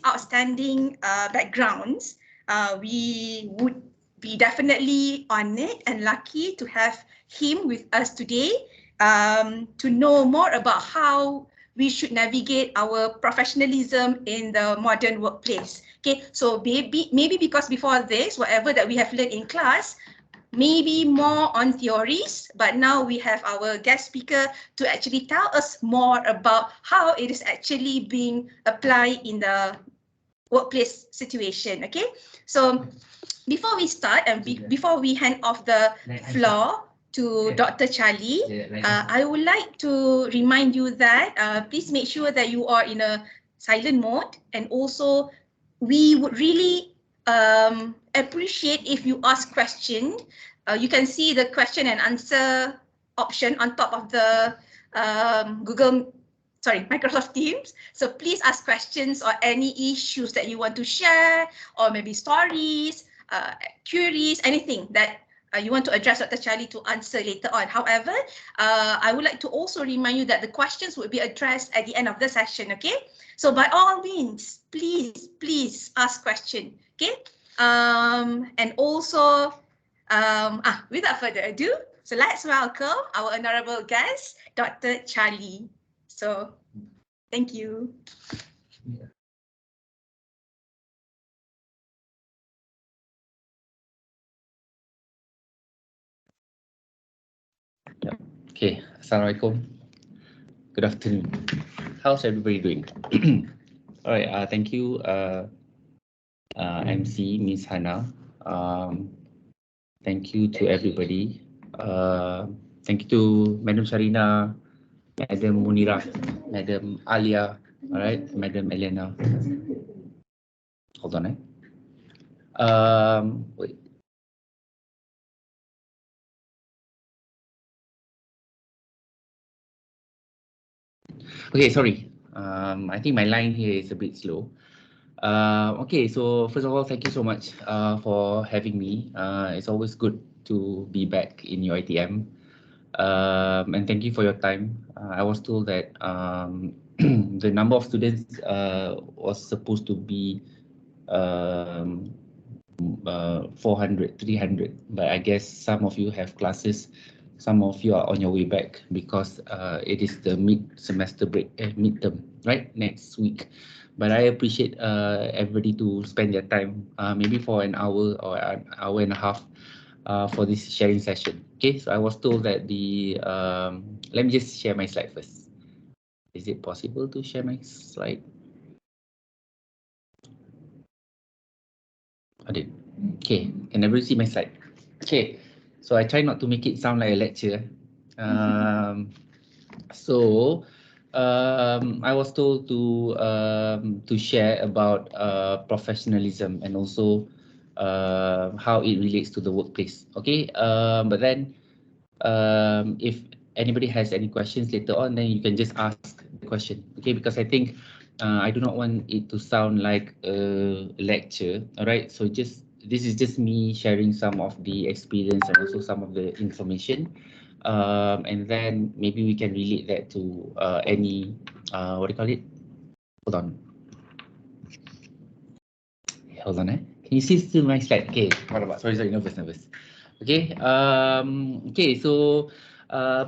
outstanding backgrounds, we would be definitely honored and lucky to have him with us today to know more about how we should navigate our professionalism in the modern workplace. Okay, so maybe because before this, whatever that we have learned in class, maybe more on theories, but now we have our guest speaker to actually tell us more about how it is actually being applied in the workplace situation. Okay, so before we start and before we hand off the floor to Dr. Charlie, I would like to remind you that please make sure that you are in a silent mode, and also we would really appreciate if you ask question. You can see the question and answer option on top of the Microsoft Teams. So please ask questions or any issues that you want to share, or maybe stories, queries, anything that you want to address Dr. Charlie to answer later on. However, I would like to also remind you that the questions will be addressed at the end of the session, okay? So by all means, please ask question, okay? And also, without further ado, so let's welcome our honorable guest, Dr. Charlie. So, thank you. Okay, Assalamualaikum. Good afternoon. How's everybody doing? All right, thank you, MC Miss Hana. Thank you to everybody. Thank you to Madam Sharina, Madam Munira, Madam Alia, all right, Madam Elena. Hold on, wait. Okay, sorry. I think my line here is a bit slow. Okay, so first of all, thank you so much for having me. It's always good to be back in UiTM. And thank you for your time. I was told that the number of students was supposed to be 400, 300, but I guess some of you have classes, some of you are on your way back because it is the mid-semester break, midterm, right, next week. But I appreciate everybody to spend their time, maybe for an hour or an hour and a half for this sharing session. Okay, so I was told that let me just share my slide first. Is it possible to share my slide? I did. Okay, can everybody see my slide? Okay, so I try not to make it sound like a lecture. I was told to share about professionalism and also how it relates to the workplace. Okay, but then if anybody has any questions later on, then you can just ask the question. Okay, because I think I do not want it to sound like a lecture. All right, so this is just me sharing some of the experience and also some of the information. And then maybe we can relate that to any, what do you call it? Hold on. Hold on, Can you see still my slide? Okay, what about, sorry, nervous. Okay, okay, so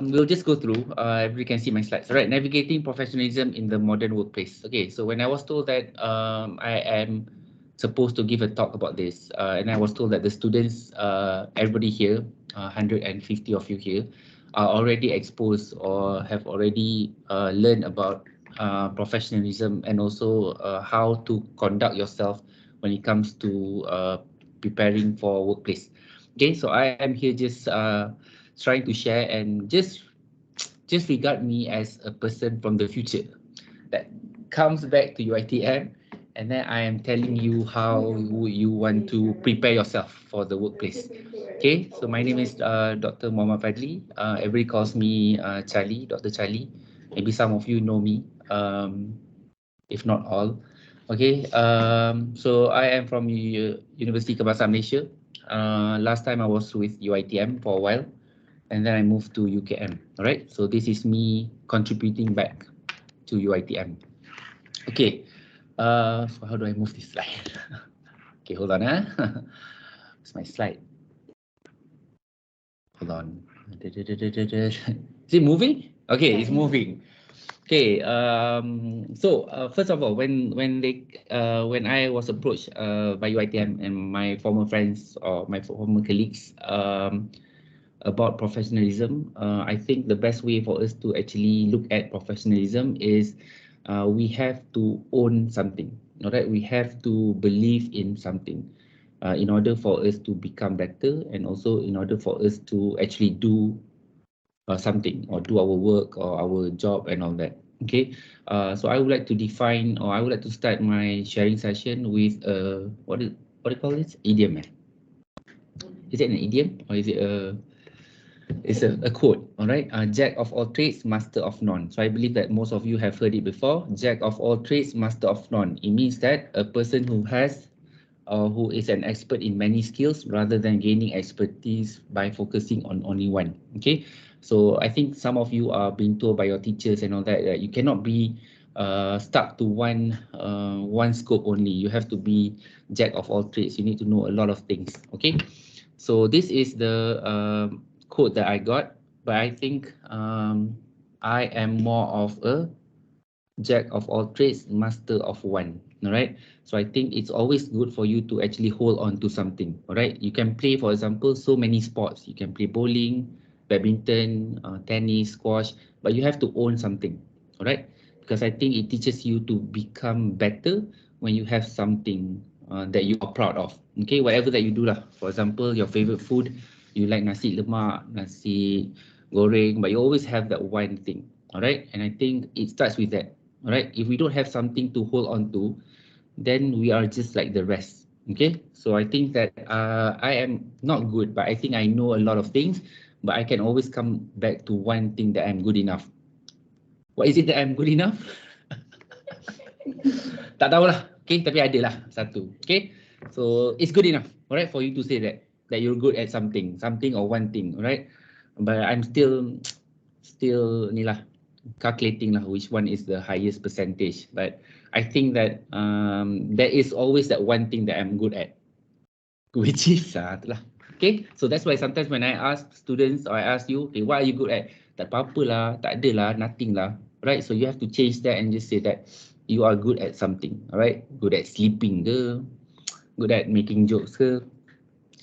we'll just go through, everybody can see my slides. All right, navigating professionalism in the modern workplace. Okay, so when I was told that I am supposed to give a talk about this, and I was told that the students, everybody here, 150 of you here, are already exposed or have already learned about professionalism and also how to conduct yourself when it comes to preparing for workplace. Okay, so I am here just trying to share and just regard me as a person from the future that comes back to UiTM, and then I am telling you how you want to prepare yourself for the workplace. Okay, so my name is Dr. Muhammad Fadli. Everybody calls me Charlie, Dr. Charlie. Maybe some of you know me, if not all. Okay, so I am from University Kebangsaan Malaysia. Last time I was with UiTM for a while, and then I moved to UKM. All right, so this is me contributing back to UiTM. Okay, So how do I move this slide? Okay, hold on. It's my slide. Hold on. Is it moving? Okay, it's moving. Okay. First of all, when I was approached by UiTM and my former friends or my former colleagues about professionalism, I think the best way for us to actually look at professionalism is we have to own something. All right, we have to believe in something in order for us to become better, and also in order for us to actually do something or do our work or our job and all that. Okay, so I would like to define, or I would like to start my sharing session with what do you call this? Idiom. Is it an idiom or is it a? It's a quote, all right? Jack of all trades, master of none. So I believe that most of you have heard it before. Jack of all trades, master of none. It means that a person who has or who is an expert in many skills rather than gaining expertise by focusing on only one. Okay, so I think some of you are being told by your teachers and all that you cannot be stuck to one scope only. You have to be jack of all trades. You need to know a lot of things. Okay, so this is the quote that I got, but I think I am more of a jack of all trades, master of one. All right. So I think it's always good for you to actually hold on to something. All right. You can play, for example, so many sports. You can play bowling, badminton, tennis, squash, but you have to own something. All right. Because I think it teaches you to become better when you have something that you are proud of. Okay. Whatever that you do lah. For example, your favorite food, you like nasi lemak, nasi goreng, but you always have that one thing. All right. And I think it starts with that. All right, if we don't have something to hold on to, then we are just like the rest. Okay, so I think that I am not good, but I think I know a lot of things, but I can always come back to one thing that I'm good enough. What is it that I'm good enough? Tak tahulah. Okay, tapi ada lah satu. Okay, so it's good enough, alright, for you to say that you're good at something or one thing, alright. But I'm still ni lah, calculating lah which one is the highest percentage. But I think that there is always that one thing that I'm good at, which is itulah. Okay, so that's why sometimes when I ask students or I ask you, okay, what are you good at? Tak apa-apa lah, tak ada lah, nothing lah, right? So you have to change that and just say that you are good at something, alright? Good at sleeping ke, good at making jokes ke,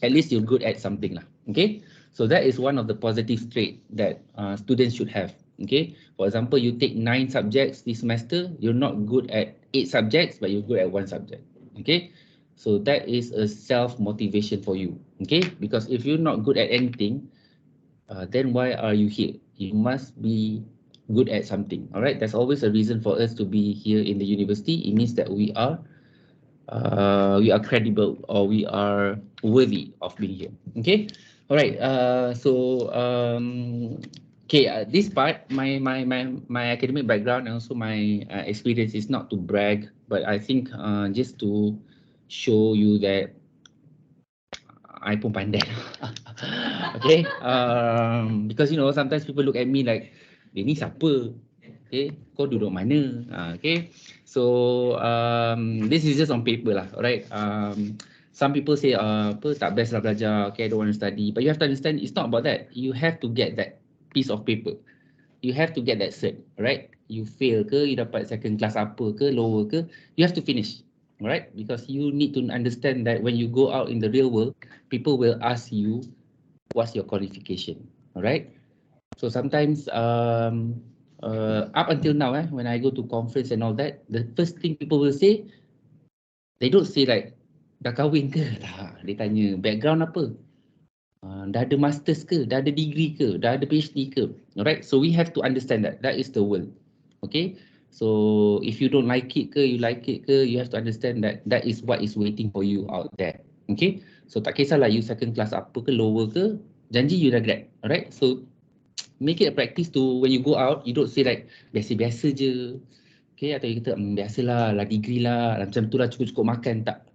at least you're good at something lah. Okay, so that is one of the positive trait that students should have. Okay, for example, you take 9 subjects this semester, you're not good at 8 subjects, but you're good at 1 subject. Okay, so that is a self motivation for you. Okay, because if you're not good at anything, then why are you here? You must be good at something. All right, there's always a reason for us to be here in the university. It means that we are credible, or we are worthy of being here. Okay, all right. Okay, this part, my academic background and also my experience is not to brag, but I think just to show you that I pun pandai. Okay, because you know sometimes people look at me like, dia ni siapa? Okay, kau duduk mana? Okay, so this is just on paper lah, alright. Some people say apa tak best lah belajar, okay, I don't want to study, but you have to understand it's not about that. You have to get that piece of paper. You have to get that cert, right? You fail ke, you dapat second class apa ke, lower ke, you have to finish. Alright, because you need to understand that when you go out in the real world, people will ask you what's your qualification. Alright, so sometimes up until now, when I go to conference and all that, the first thing people will say, they don't say like dah kahwin ke, tak. Dia tanya background apa, dah ada masters ke, dah ada degree ke, dah ada PhD ke. Alright, so we have to understand that is the world. Okay, so if you don't like it ke, you like it ke, you have to understand that is what is waiting for you out there. Okay, so tak kisahlah you second class apa ke, lower ke, janji you dah grad. Alright, so make it a practice to when you go out, you don't say like biasa-biasa je. Okay, atau you kata biasalah, lah degree lah, macam tu lah, cukup-cukup makan. Tak.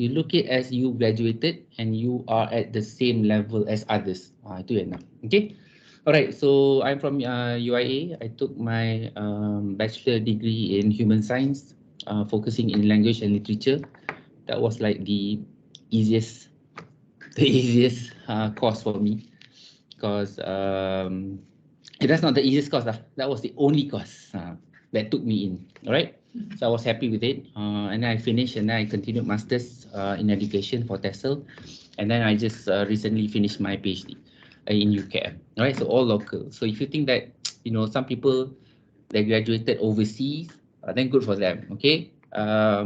You look it as you graduated and you are at the same level as others. Itu yang nak. Okay. Alright, so I'm from UIA. I took my bachelor degree in human science. focusing in language and literature. That was like the easiest course for me, because that's not the easiest course lah. That was the only course that took me in. All right, so I was happy with it, and then I finished, and then I continued masters in education for TESOL, and then I just recently finished my PhD in UKM. All right, so all local. So if you think that some people they graduated overseas, then good for them. Okay,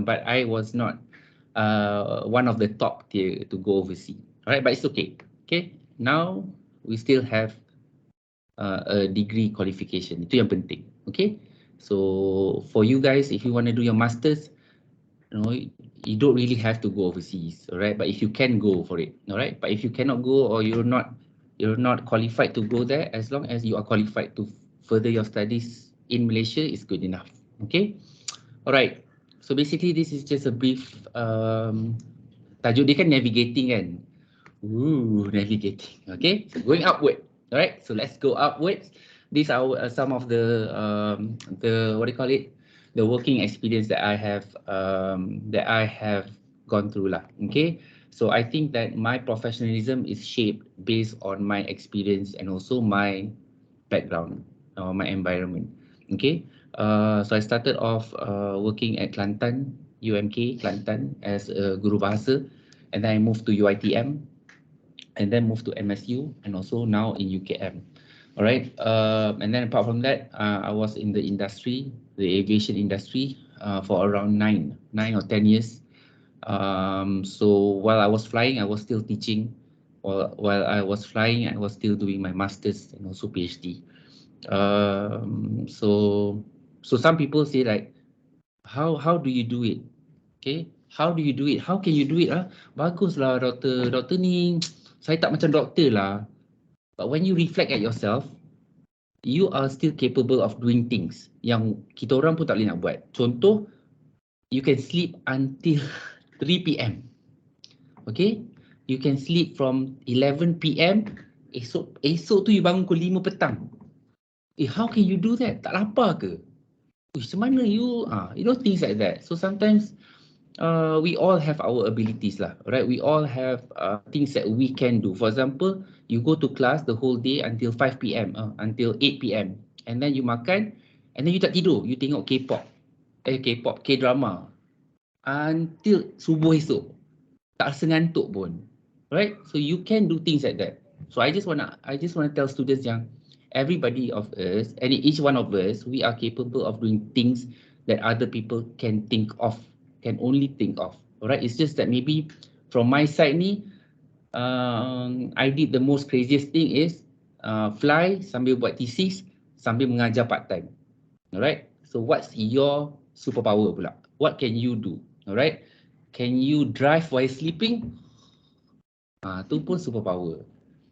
but I was not one of the top tier to go overseas. All right, but it's okay. Okay, now we still have a degree qualification. Itu yang penting. Okay, so for you guys, if you want to do your masters, you don't really have to go overseas. All right, but if you can, go for it. All right, but if you cannot go, or you're not qualified to go there, as long as you are qualified to further your studies in Malaysia, is good enough. Okay, all right. So basically, this is just a brief tajuk dia kan navigating kan. Navigating. Okay, so going upward. All right, so let's go upwards. These are some of the what do you call it? The working experience that I have gone through lah. Okay, so I think that my professionalism is shaped based on my experience and also my background or my environment. Okay, so I started off working at Kelantan, UMK Kelantan as a guru bahasa, and then I moved to UiTM, and then moved to MSU, and also now in UKM. All right, and then apart from that, I was in the industry, the aviation industry, for around 9 or 10 years. So while I was flying, I was still teaching. While I was flying, I was still doing my masters and also PhD. So some people say like, how do you do it? Okay, how do you do it? How can you do it? Baguslah doktor ni, saya tak macam doktor lah. But when you reflect at yourself, you are still capable of doing things yang kita orang pun tak boleh nak buat. Contoh, you can sleep until 3 PM. Okay, you can sleep from 11 PM. Esok tu you bangun pukul 5 petang. How can you do that? Tak lapar ke? Macam mana you? Things like that. So sometimes we all have our abilities lah, right? We all have things that we can do. For example, you go to class the whole day until 5 PM, until 8 PM, and then you makan, and then you tak tidur, you tengok K-drama until subuh esok, tak rasa ngantuk pun, right? So you can do things like that. So I just wanna tell students yang everybody of us, and each one of us, we are capable of doing things that other people can only think of. Alright, it's just that maybe from my side ni, I did the most craziest thing is fly sambil buat thesis sambil mengajar part time. Alright, so what's your superpower pula? What can you do? Alright, can you drive while sleeping? Tu pun superpower.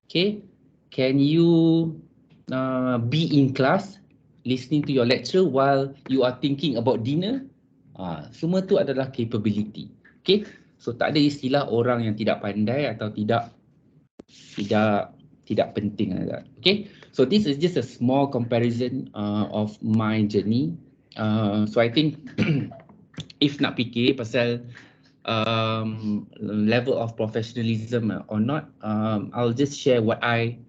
Okay, can you be in class listening to your lecture while you are thinking about dinner? Semua tu adalah capability. Okay, so tak ada istilah orang yang tidak pandai atau tidak penting. Okay, so this is just a small comparison of my journey. So I think if nak fikir pasal level of professionalism or not, I'll just share what I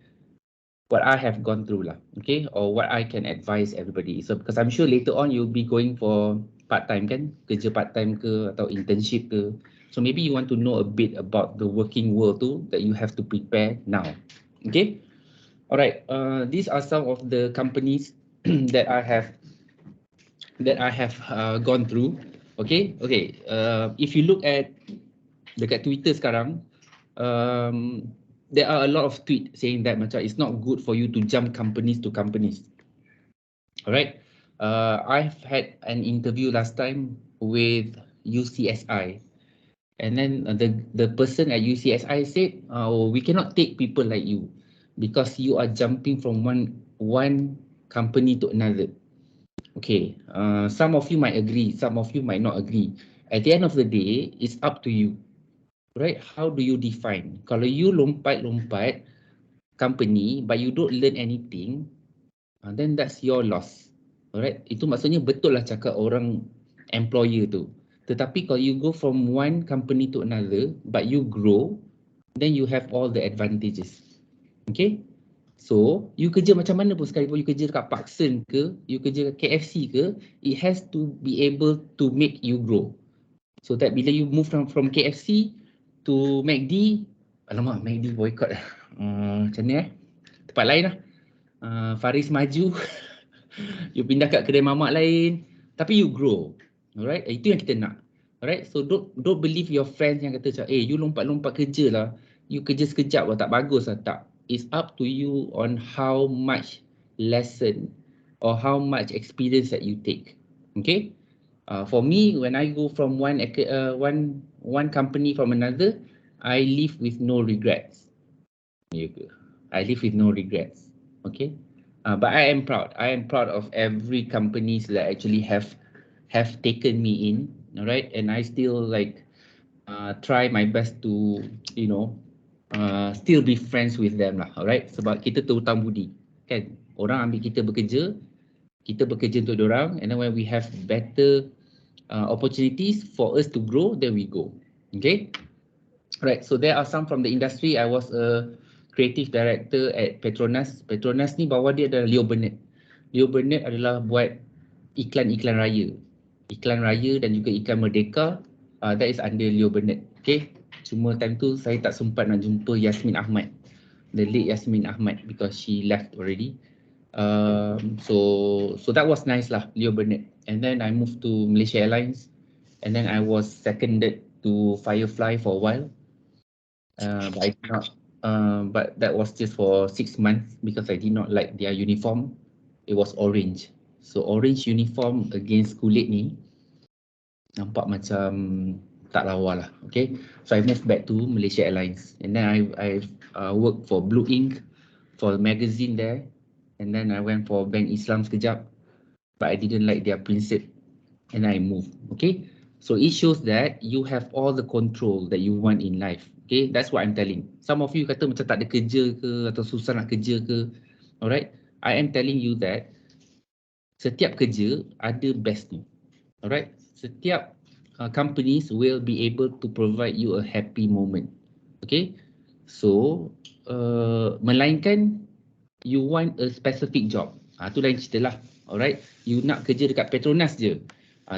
have gone through lah, okay, or what I can advise everybody. So because I'm sure later on you'll be going for part-time kan, kerja part-time ke atau internship ke. So maybe you want to know a bit about the working world too that you have to prepare now. Okay, alright. These are some of the companies that I have gone through. Okay. If you look at dekat Twitter sekarang, there are a lot of tweets saying that macam it's not good for you to jump companies to companies. Alright, I've had an interview last time with UCSI, and then the person at UCSI said, we cannot take people like you because you are jumping from one company to another. Okay, some of you might agree, some of you might not agree. At the end of the day, it's up to you. Right? How do you define? Kalau you lompat company but you don't learn anything, then that's your loss. Alright? Itu maksudnya betul lah cakap orang employer tu. Tetapi kalau you go from one company to another, but you grow, then you have all the advantages. Okay? So, you kerja macam mana pun sekalipun you kerja dekat Parkson ke, you kerja kat KFC ke, it has to be able to make you grow. So that bila you move from KFC to McD, alamak McD boycott lah. Macam ni tempat lain lah. Faris maju, you pindah kat kedai mamak lain, tapi you grow. Alright, itu yang kita nak. Alright, so don't believe your friends yang kata macam, you lompat-lompat kerja lah, you kerja sekejap lah, tak bagus lah, tak. It's up to you on how much lesson or how much experience that you take. Okay? For me, when I go from one company from another, I live with no regrets. I live with no regrets. Okay? But I am proud. I am proud of every companies that actually have taken me in. Alright, and I still like try my best to still be friends with them lah. Alright, sebab kita terhutang budi, kan? Orang ambil kita bekerja untuk diorang, and then when we have better opportunities for us to grow, then we go. Okay, right. So there are some from the industry. I was a creative director at Petronas. Petronas ni bawah dia adalah Leo Burnett. Leo Burnett adalah buat iklan raya dan juga iklan Merdeka. That is under Leo Burnett. Okay, cuma time tu saya tak sempat nak jumpa Yasmin Ahmad, the late Yasmin Ahmad, because she left already. So that was nice lah, Leo Burnett. And then I moved to Malaysia Airlines, and then I was seconded to Firefly for a while. But I did not. But that was just for 6 months because I did not like their uniform. It was orange. So orange uniform against kulit ni nampak macam tak lawa lah. Okay, so I moved back to Malaysia Airlines, and then I worked for Blue Ink for a magazine there, and then I went for Bank Islam sekejap, but I didn't like their principle, and I moved. Okay, so it shows that you have all the control that you want in life. Okay, that's what I'm telling. Some of you kata macam tak ada kerja ke atau susah nak kerja ke. Alright, I am telling you that setiap kerja ada bestnya. Alright, setiap companies will be able to provide you a happy moment. Okay, so melainkan you want a specific job, tu lain cerita lah. Alright, you nak kerja dekat Petronas je,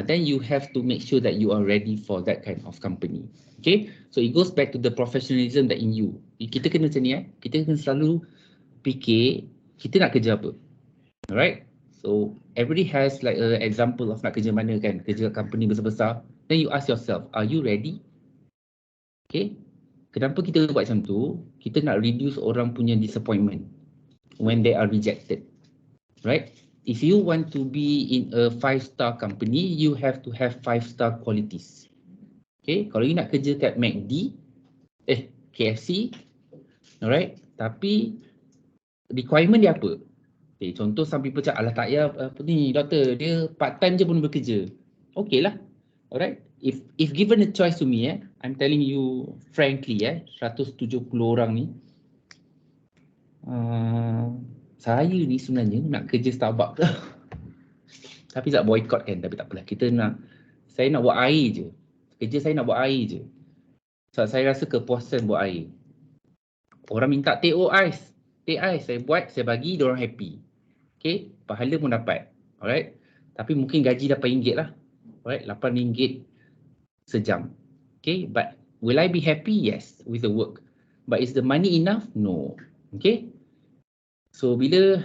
then you have to make sure that you are ready for that kind of company. Okay, so it goes back to the professionalism that in you. Kita kena macam ni, kita kena selalu fikir kita nak kerja apa. Alright, so everybody has like an example of nak kerja mana kan, kerja company besar-besar. Then you ask yourself, are you ready? Okay, kenapa kita buat macam tu? Kita nak reduce orang punya disappointment when they are rejected. Right? If you want to be in a 5-star company, you have to have 5-star qualities. Okay, kalau you nak kerja kat McD, KFC, alright, tapi requirement dia apa? Okay, contoh some people cakap, alah tak payah apa ni doktor, dia part time je pun bekerja. Okay lah. Alright, if given a choice to me, I'm telling you frankly, 170 orang ni, saya ni sebenarnya nak kerja Starbucks. Tapi tak boycott kan, tapi tak apalah. Saya nak buat air je. Kerja saya nak buat air je. So, saya rasa kepuasan buat air. Orang minta teh ais, saya buat, saya bagi, diorang happy. Okay, pahala pun dapat. Alright, tapi mungkin gaji RM8 lah. Alright, RM8 sejam. Okay, but will I be happy? Yes, with the work. But is the money enough? No. Okay, so bila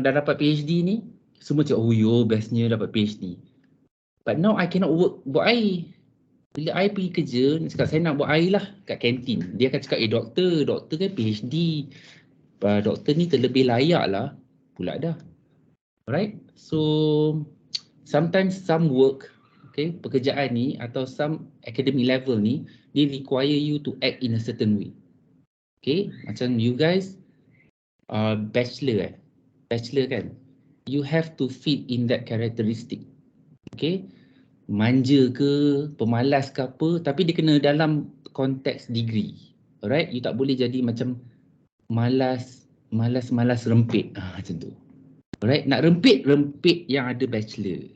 dah dapat PhD ni, semua cakap, oh yo, bestnya dapat PhD. But now I cannot work buat air. Bila I pergi kerja, cakap saya nak buat air lah kat kantin. Dia akan cakap, doktor kan PhD. Doktor ni terlebih layak lah. Pula dah. Alright, so sometimes some work, okay, pekerjaan ni atau some academic level ni, they require you to act in a certain way. Okay, macam you guys bachelor kan, you have to fit in that characteristic. Okay, manja ke, pemalas ke apa, tapi dia kena dalam konteks degree. Alright, you tak boleh jadi macam malas rempit macam tu. Alright, nak rempit yang ada bachelor.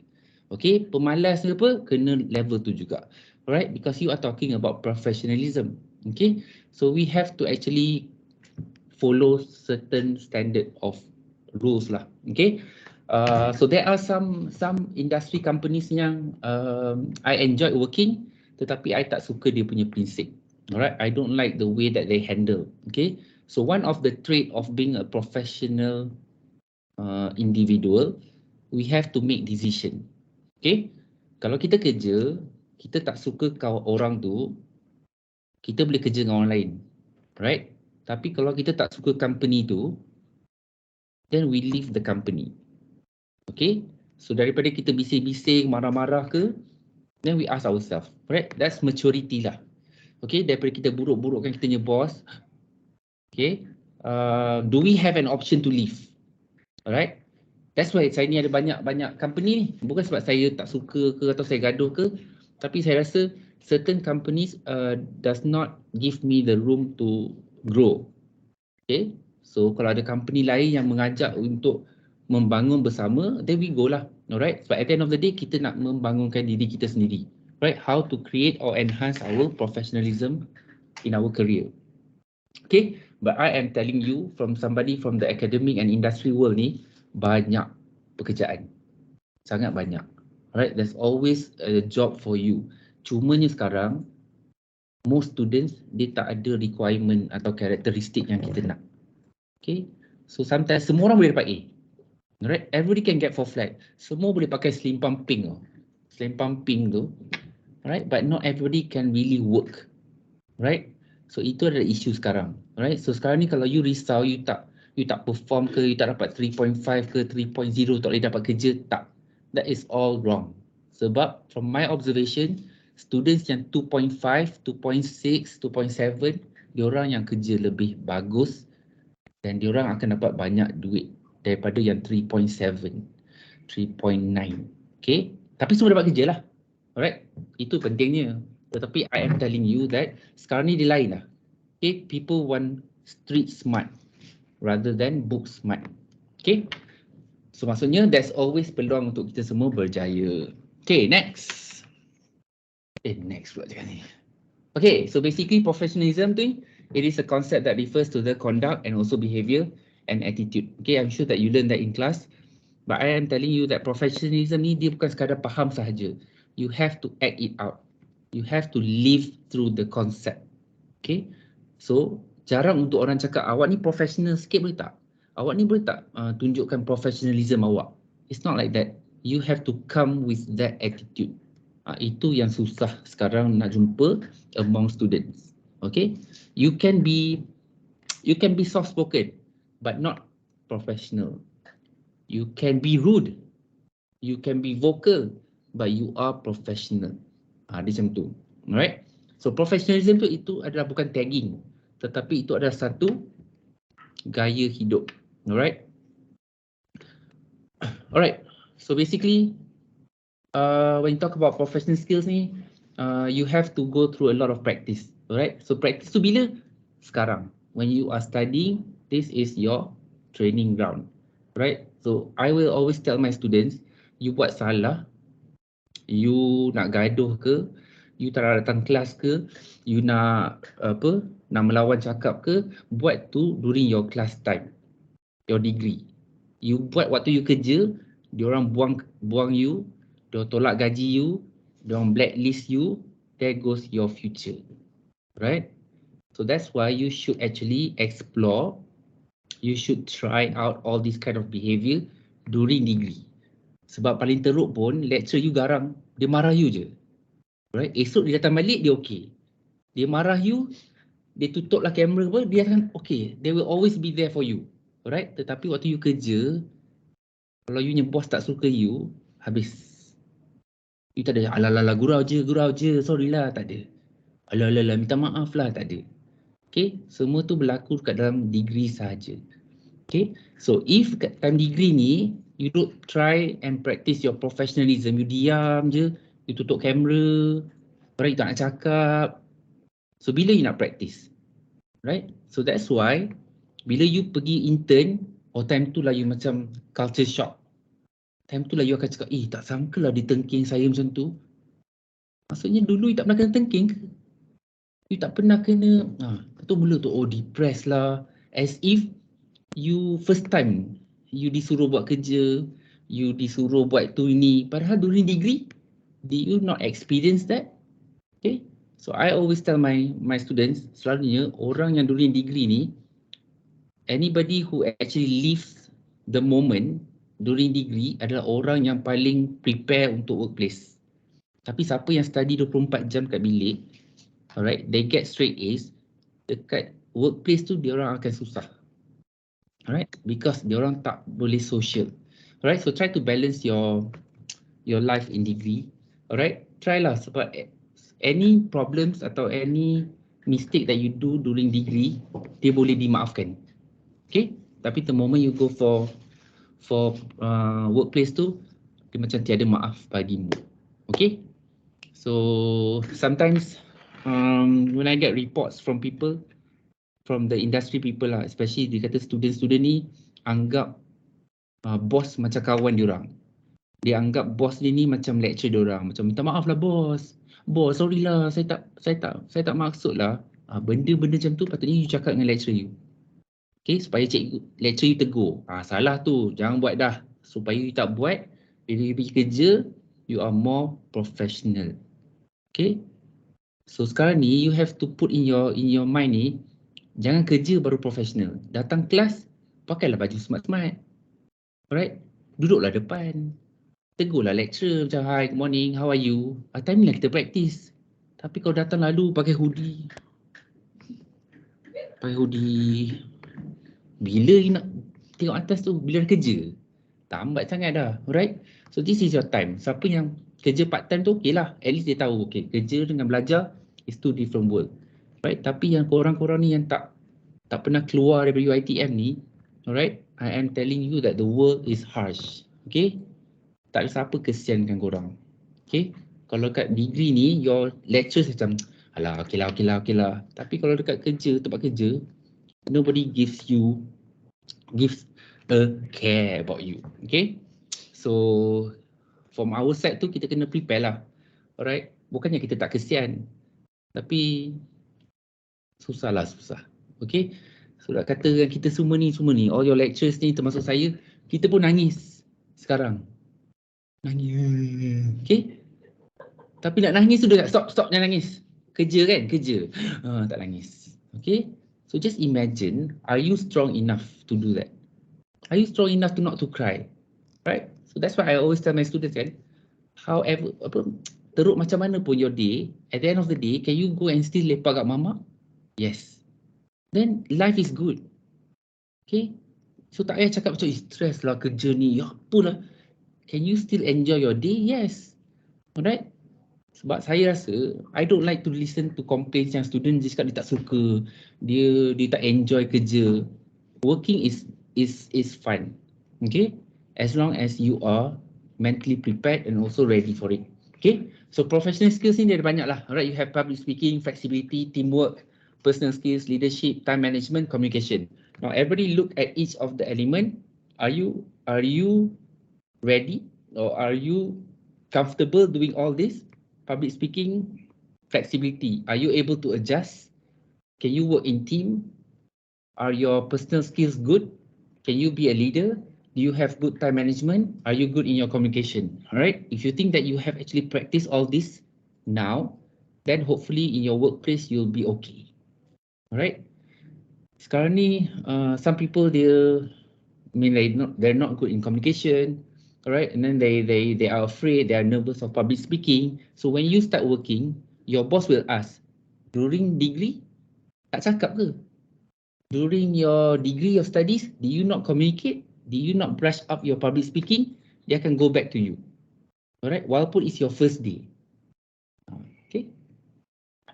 Okay, pemalas ke apa, kena level tu juga. Alright, because you are talking about professionalism. Okay, so we have to actually follow certain standard of rules lah. Okay, so there are some industry companies yang I enjoy working, tetapi I tak suka dia punya prinsip. Alright, I don't like the way that they handle. Okay, so one of the trait of being a professional individual, we have to make decision. Okay, kalau kita kerja, kita tak suka orang tu, kita boleh kerja dengan orang lain, right? Tapi kalau kita tak suka company tu, then we leave the company. Okay, so daripada kita bising-bising, marah-marah ke, then we ask ourselves, right? That's maturity lah. Okay, daripada kita buruk-burukkan kita punya boss, okay, do we have an option to leave? Alright, that's why saya ni ada banyak company ni. Bukan sebab saya tak suka ke atau saya gaduh ke, tapi saya rasa certain companies does not give me the room to grow. Okay, so kalau ada company lain yang mengajak untuk membangun bersama, then we go lah. Alright, sebab at the end of the day kita nak membangunkan diri kita sendiri. Right, how to create or enhance our professionalism in our career. Okay, but I am telling you from somebody from the academic and industry world ni, banyak pekerjaan. Sangat banyak. Alright, there's always a job for you. Cumanya sekarang, most students, dia tak ada requirement atau karakteristik yang kita nak. Okay, so sometimes semua orang boleh dapat A. Alright, everybody can get 4 flat. Semua boleh pakai selimpang pink tu. Selimpang pink tu. Alright, but not everybody can really work. Right? So itu adalah isu sekarang. Right? So sekarang ni kalau you risau, you tak perform ke, you tak dapat 3.5 ke 3.0, tak boleh dapat kerja, tak. That is all wrong. Sebab from my observation, students yang 2.5, 2.6, 2.7, diorang yang kerja lebih bagus dan diorang akan dapat banyak duit daripada yang 3.7, 3.9. Okay? Tapi semua dapat kerja lah. Alright? Itu pentingnya. Tetapi I am telling you that sekarang ni dia lain lah. Okay, people want street smart rather than book smart. Okay, so maksudnya there's always peluang untuk kita semua berjaya. Okay, next. Next pula cakap ni. Okay, so basically professionalism tu, it is a concept that refers to the conduct and also behavior and attitude. Okay, I'm sure that you learn that in class. But I am telling you that professionalism ni dia bukan sekadar faham sahaja. You have to act it out. You have to live through the concept. Okay, so jarang untuk orang cakap awak ni professional sikit boleh tak? Awak ni boleh tak tunjukkan professionalism awak? It's not like that. You have to come with that attitude. Itu yang susah sekarang nak jumpa among students. Okay, you can be soft spoken but not professional. You can be rude, you can be vocal, but you are professional. Dia macam tu. Alright. So professionalism tu itu adalah bukan tagging, tetapi itu adalah satu gaya hidup. Alright. Alright. So basically, when you talk about professional skills ni, you have to go through a lot of practice. Alright. So practice tu bila? Sekarang. When you are studying, this is your training ground. Right. So I will always tell my students, you buat salah, you nak gaduh ke, you tak datang kelas ke, you nak nak melawan cakap ke, buat tu during your class time, your degree. You buat waktu you kerja, diorang buang you, diorang tolak gaji you, diorang blacklist you, there goes your future. Right? So that's why you should actually explore, you should try out all this kind of behavior during degree. Sebab paling teruk pun, lecturer you garang, dia marah you je. Right? Esok dia datang balik, dia okay. Dia marah you, dia tutuplah kamera pun, dia akan okay. They will always be there for you. Alright? Tetapi waktu you kerja, kalau you punya boss tak suka you, habis. You tak ada, ala-ala gurau je, sorry lah, tak ada. Ala-ala, minta maaf lah, tak ada. Okay? Semua tu berlaku kat dalam degree sahaja. Okay? So if kat time degree ni, you don't try and practice your professionalism, you diam je, you tutup kamera, orang you tak nak cakap. So bila you nak practice? Right? So that's why bila you pergi intern, time tu lah you macam culture shock. time tu lah you akan cakap, tak sangka lah dia tengking saya macam tu. Maksudnya dulu you tak pernah kena tengking ke? You tak pernah kena, tu mula tu, depressed lah. As if you first time, you disuruh buat kerja, you disuruh buat tu ini. Padahal during degree, did you not experience that? Okay. So I always tell my students, selalunya orang yang during degree ni, anybody who actually lives the moment during degree adalah orang yang paling prepare untuk workplace. Tapi siapa yang study 24 jam kat bilik, alright, they get straight A's, dekat workplace tu dia orang akan susah. Alright, because dia orang tak boleh social. Alright, so try to balance your life in degree. Alright, try lah, sebab any problems atau any mistake that you do during degree, dia boleh dimaafkan. Okay, tapi the moment you go for workplace tu, dia macam tiada maaf bagimu. Okay, so sometimes when I get reports from people, from the industry people lah, especially dia kata student ni anggap bos macam kawan diorang. Dia anggap bos dia ni macam lecturer diorang, macam minta maaf lah bos, sorry lah, saya tak maksud lah. Benda-benda macam tu patutnya you cakap dengan lecturer you. Okay, supaya lecturer you tegur. Salah tu, jangan buat dah. Supaya you tak buat, bila you pergi kerja, you are more professional. Okay, so sekarang ni you have to put in your mind ni, jangan kerja baru professional. Datang kelas, pakailah baju smart-smart. Alright, duduklah depan. Tegurlah lecturer macam, hi, good morning, how are you? Time ni lah kita practice. Tapi kalau datang lalu pakai hoodie. Bila you nak tengok atas tu, bila kerja? Tambat sangat dah, alright? So this is your time. Siapa yang kerja part time tu, okay lah. At least dia tahu, okay, kerja dengan belajar is two different world. Right? Tapi yang korang-korang ni yang tak pernah keluar daripada UiTM ni, alright? I am telling you that the world is harsh. Okay? Tak ada siapa kesiankan korang. Okay? Kalau kat degree ni, your lectures macam, alah, okay lah. Tapi kalau dekat kerja, tempat kerja, nobody gives a care about you. Okay? So, from our side tu, kita kena prepare lah. Alright? Bukannya kita tak kesian. Tapi, susah. Okay? So, nak kata kita semua ni, all your lectures ni termasuk saya, kita pun nangis sekarang. Nangis. Okay? Tapi nak nangis tu dah stop, jangan nangis. Kerja kan? Kerja. Tak nangis. Okay? So just imagine, are you strong enough to do that? Are you strong enough to not to cry? Right? So that's why I always tell my students kan, however, teruk macam mana pun your day, at the end of the day, can you go and still lepak kat mama? Yes. Then life is good. Okay? So tak payah cakap macam, stress lah kerja ni, apalah. Can you still enjoy your day? Yes. Alright? Sebab saya rasa, I don't like to listen to complaints yang student dia cakap dia tak suka, dia tak enjoy kerja. Working is fun. Okay? As long as you are mentally prepared and also ready for it. Okay? So professional skills ni dia ada banyak lah. Alright, you have public speaking, flexibility, teamwork, personal skills, leadership, time management, communication. Now everybody look at each of the element. Are you ready, or are you comfortable doing all this? Public speaking, flexibility. Are you able to adjust? Can you work in team? Are your personal skills good? Can you be a leader? Do you have good time management? Are you good in your communication? Alright, if you think that you have actually practiced all this now, then hopefully in your workplace you'll be okay. Alright, sekarang ni some people they're not good in communication. Alright, and then they are afraid, they are nervous of public speaking. So when you start working, your boss will ask, during degree, tak cakap ke? During your degree of studies, do you not communicate? Do you not brush up your public speaking? Dia akan go back to you. Alright, walaupun it's your first day. Okay,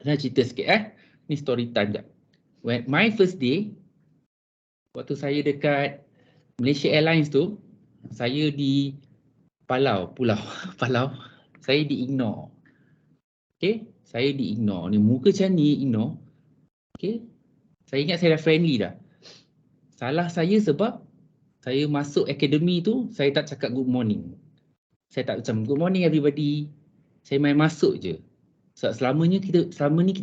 saya cerita sikit ni story time jap. When my first day, waktu saya dekat Malaysia Airlines tu, saya di pulau Palau, saya di-ignore. Okay, saya di-ignore. Ni muka macam ni, ignore. Okay, saya ingat saya dah friendly dah. Salah saya sebab saya masuk akademi tu, saya tak cakap good morning. Saya tak macam good morning everybody. Saya main masuk je. Selama ni kita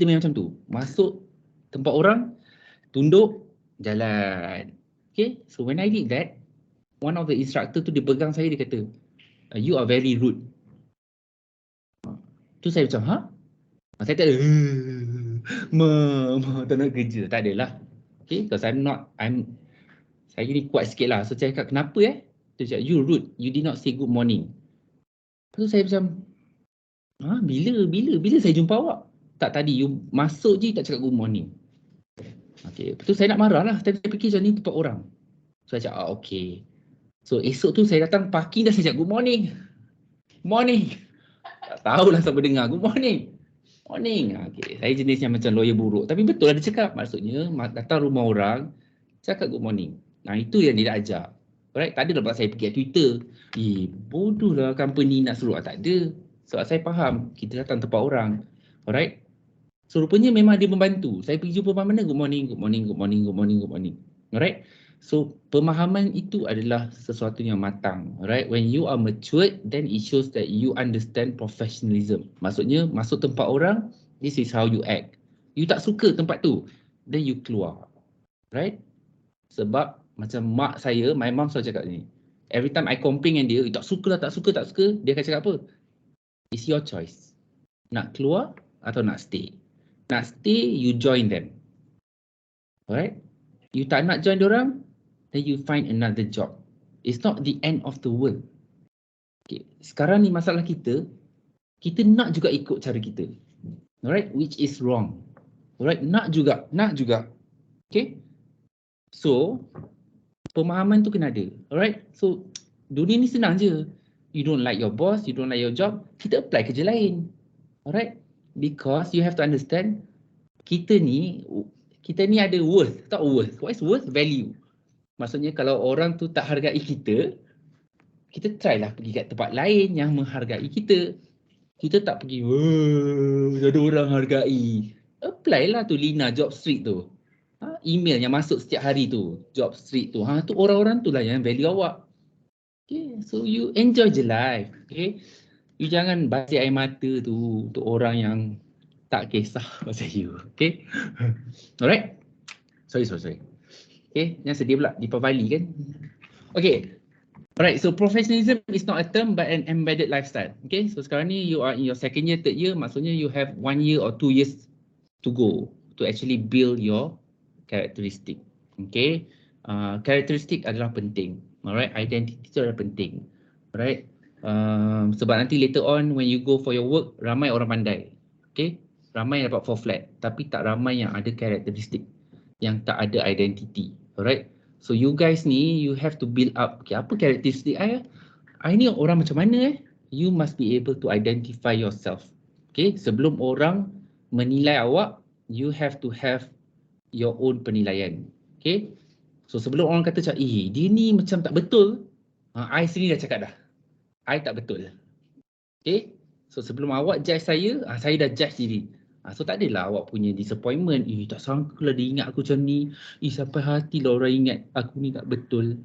main macam tu. Masuk tempat orang, tunduk, jalan. Okay, so when I did that, one of the instructor tu dia pegang saya, dia kata, you are very rude. Tu saya macam, ha? Saya tak ada, tak nak kerja. Tak adalah. Okay, because saya ni kuat sikit lah. So saya cakap, kenapa Dia cakap, you rude, you did not say good morning. Tu saya macam, bila saya jumpa awak? Tak, tadi you masuk je tak cakap good morning. Okay, lepas tu saya nak marah lah. Saya fikir macam ni tempat orang. So saya cakap, okay. So esok tu saya datang parking dah, saya cakap good morning. Morning. Tak tahulah siapa dengar, good morning. Morning. Okay, saya jenis yang macam lawyer buruk. Tapi betul lah dia cakap. Maksudnya datang rumah orang, cakap good morning. Nah itu yang dia nak ajar. Alright, tak ada lepas saya pergi kat Twitter. Bodoh lah company nak suruh. Tak ada. Sebab saya faham, kita datang tempat orang. Alright. So rupanya memang dia membantu. Saya pergi jumpa mana, good morning, good morning, good morning, good morning, good morning. Alright. So pemahaman itu adalah sesuatu yang matang. Alright. When you are matured, then it shows that you understand professionalism. Maksudnya masuk tempat orang, this is how you act. You tak suka tempat tu, then you keluar. Right. Sebab macam mak saya, my mom selalu cakap ni. Every time I complain dengan dia, tak suka lah, tak suka. Dia akan cakap apa? It's your choice. Nak keluar atau nak stay. Nak stay, you join them. Alright? You tak nak join diorang, then you find another job. It's not the end of the world. Okay. Sekarang ni masalah kita nak juga ikut cara kita. Alright? Which is wrong. Alright? Nak juga. Okay? So, pemahaman tu kena ada. Alright? So, dunia ni senang je. You don't like your boss, you don't like your job, kita apply kerja lain. Alright? Because you have to understand, kita ni ada worth. Tak worth. What is worth? Value. Maksudnya kalau orang tu tak hargai kita try lah pergi kat tempat lain yang menghargai kita. Kita tak pergi, ada orang hargai. Apply lah tu Lina Job Street tu. Email yang masuk setiap hari tu, Job Street tu. Tu orang-orang tu lah yang value awak. Okay, so you enjoy je life. Okay, you jangan basi air mata tu untuk orang yang tak kisah pasal you. Okay. Alright. Sorry. Okay, yang sedih pula di Pavali kan. Okay. Alright, so professionalism is not a term but an embedded lifestyle. Okay, so sekarang ni you are in your second year, third year, maksudnya you have 1 year or 2 years to go to actually build your characteristic. Okay, characteristic adalah penting. Alright, identity itu adalah penting. Alright, sebab nanti later on when you go for your work, ramai orang pandai. Okay, ramai yang dapat 4 flat, tapi tak ramai yang ada characteristic, yang tak ada identity. Alright, so you guys ni, you have to build up. Okay, apa characteristic I ni orang macam mana You must be able to identify yourself. Okay, sebelum orang menilai awak, you have to have your own penilaian. Okay, so sebelum orang kata macam, dia ni macam tak betul, I sendiri dah cakap dah, I tak betul. Okay, so sebelum awak judge saya dah judge diri. So tak adalah awak punya disappointment, tak sangka lah dia ingat aku macam ni, sampai hati lah orang ingat aku ni tak betul.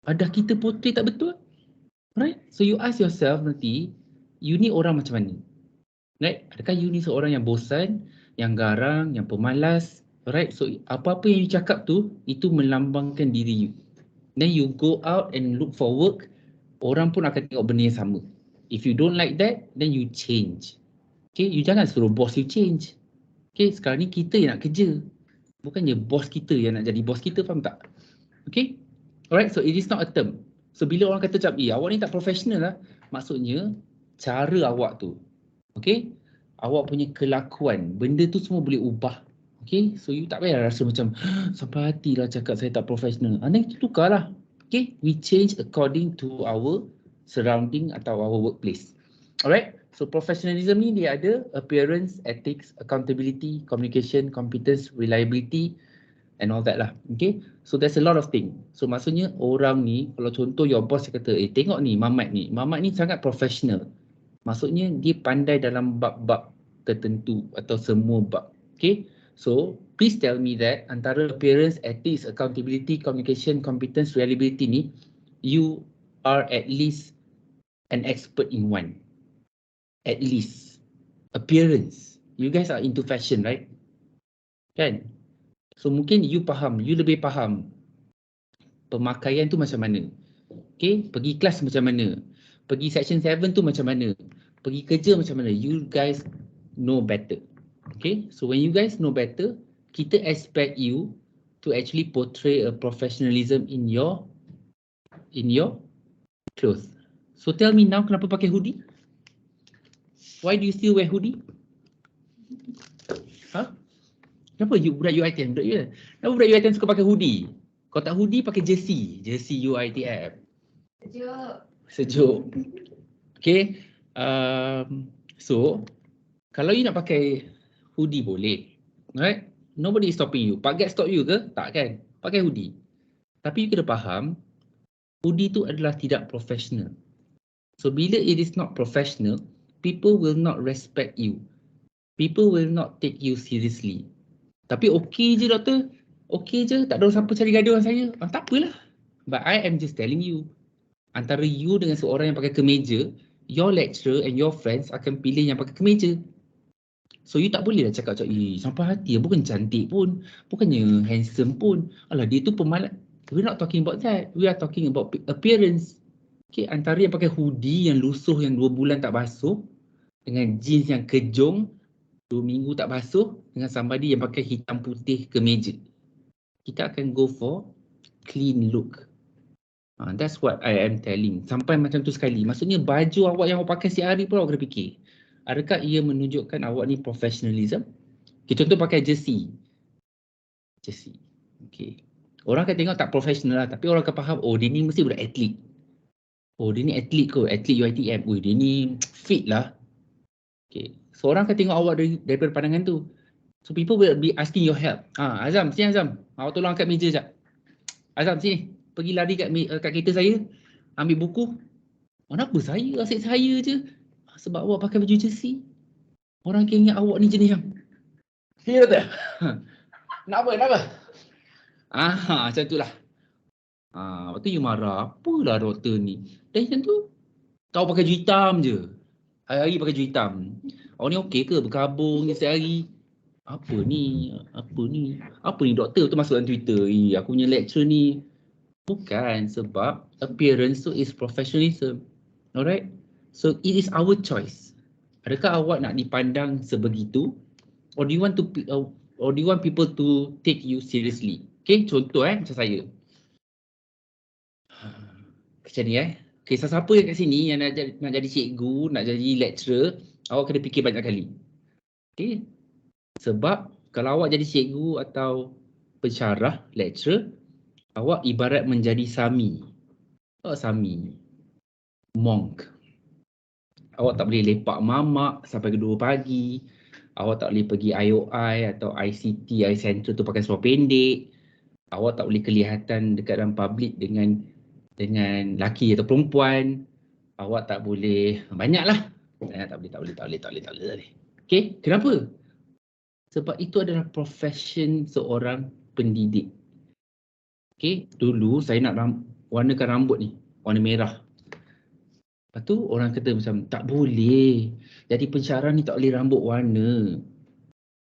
Ada kita portray tak betul. Right? So you ask yourself nanti, you ni orang macam mana? Right? Adakah you ni seorang yang bosan, yang garang, yang pemalas? Right? So apa-apa yang you cakap tu, itu melambangkan diri you. Then you go out and look for work, orang pun akan tengok benda yang sama. If you don't like that, then you change. Okay, you jangan suruh boss you change. Okay, sekarang ni kita yang nak kerja. Bukannya bos kita yang nak jadi bos kita, faham tak? Okay, alright, so it is not a term. So bila orang kata macam, awak ni tak profesional lah, maksudnya cara awak tu. Okay, awak punya kelakuan, benda tu semua boleh ubah. Okay, so you tak payah rasa macam, sampai hati lah cakap saya tak profesional. Then kita tukar lah. Okay, we change according to our surrounding atau our workplace. Alright, so professionalism ni dia ada appearance, ethics, accountability, communication, competence, reliability, and all that lah. Okay, so there's a lot of things. So maksudnya orang ni, kalau contoh your boss kata, tengok ni Mamat ni sangat professional. Maksudnya dia pandai dalam bab-bab tertentu atau semua bab. Okay, so please tell me that antara appearance, ethics, accountability, communication, competence, reliability ni, you are at least an expert in one. At least. Appearance. You guys are into fashion, right? Kan? So mungkin you lebih faham pemakaian tu macam mana. Okay, pergi kelas macam mana. Pergi section 7 tu macam mana. Pergi kerja macam mana. You guys know better. Okay, so when you guys know better, kita expect you to actually portray a professionalism in your clothes. So tell me now, kenapa pakai hoodie? Why do you still wear hoodie? Huh? Kenapa budak UiTM? Kenapa budak UiTM suka pakai hoodie? Kalau tak hoodie, pakai jersey UiTM. Sejuk. Okay. So, kalau you nak pakai hoodie boleh. Right? Nobody is stopping you. Pak Gad stop you ke? Tak kan? Pakai hoodie. Tapi you kena faham, hoodie tu adalah tidak professional. So, bila it is not professional, people will not respect you. People will not take you seriously. Tapi okey je doktor. Okey je. Tak ada siapa cari gaduh dengan saya. Tak apalah. But I am just telling you. Antara you dengan seorang yang pakai kemeja, your lecturer and your friends akan pilih yang pakai kemeja. So you tak boleh lah cakap sampai hati, bukan cantik pun, bukannya handsome pun. Alah dia tu pemalas. We're not talking about that. We are talking about appearance. Okay, antara yang pakai hoodie yang lusuh yang 2 bulan tak basuh dengan jeans yang kejong 2 minggu tak basuh dengan somebody yang pakai hitam putih kemeja. Kita akan go for clean look. That's what I am telling. Sampai macam tu sekali. Maksudnya baju awak yang awak pakai setiap hari pun awak kena fikir. Adakah ia menunjukkan awak ni professionalism? Kita contoh pakai jersey. Okay. Orang akan tengok tak professional lah. Tapi orang akan faham, oh dia ni mesti budak atlet. Oh dia ni atlet kot. Atlet UiTM. Oh dia ni fit lah. Okay. So orang akan tengok awak daripada pandangan tu. So people will be asking your help. Azam, sini Azam. Awak tolong angkat meja sekejap. Azam sini. Pergi lari kat kereta saya. Ambil buku. Kenapa saya? Asyik saya je. Sebab awak pakai baju jersey. Orang akan ingat awak ni jenis yang. Ya tak? Nak apa? Macam tu lah. Lepas tu you marah. Apalah doktor ni. Dan macam tu. Kau pakai baju hitam je. Hari-hari pakai baju hitam. Awak ni okey ke? Berkabung ni setiap hari. Apa ni doktor tu masuk dalam Twitter. Aku punya lecture ni. Bukan, sebab appearance tu is professionalism. Alright? So it is our choice. Adakah awak nak dipandang sebegitu? Or do you want people to take you seriously? Okay, contoh macam saya. Macam ni Okay, siapa yang kat sini yang nak jadi cikgu, nak jadi lecturer, awak kena fikir banyak kali. Okay? Sebab kalau awak jadi cikgu atau pensyarah, lecturer, awak ibarat menjadi sami. Sami. Monk. Awak tak boleh lepak mamak sampai ke 2 pagi. Awak tak boleh pergi IOI atau ICT, iCenter tu pakai seluar pendek. Awak tak boleh kelihatan dekat dalam public dengan lelaki atau perempuan. Awak tak boleh, banyaklah. Tak boleh. Okay, kenapa? Sebab itu adalah profession seorang pendidik. Okay, dulu saya nak warnakan rambut ni, warna merah. Lepas tu orang kata macam, tak boleh. Jadi pensyarah ni tak boleh rambut warna.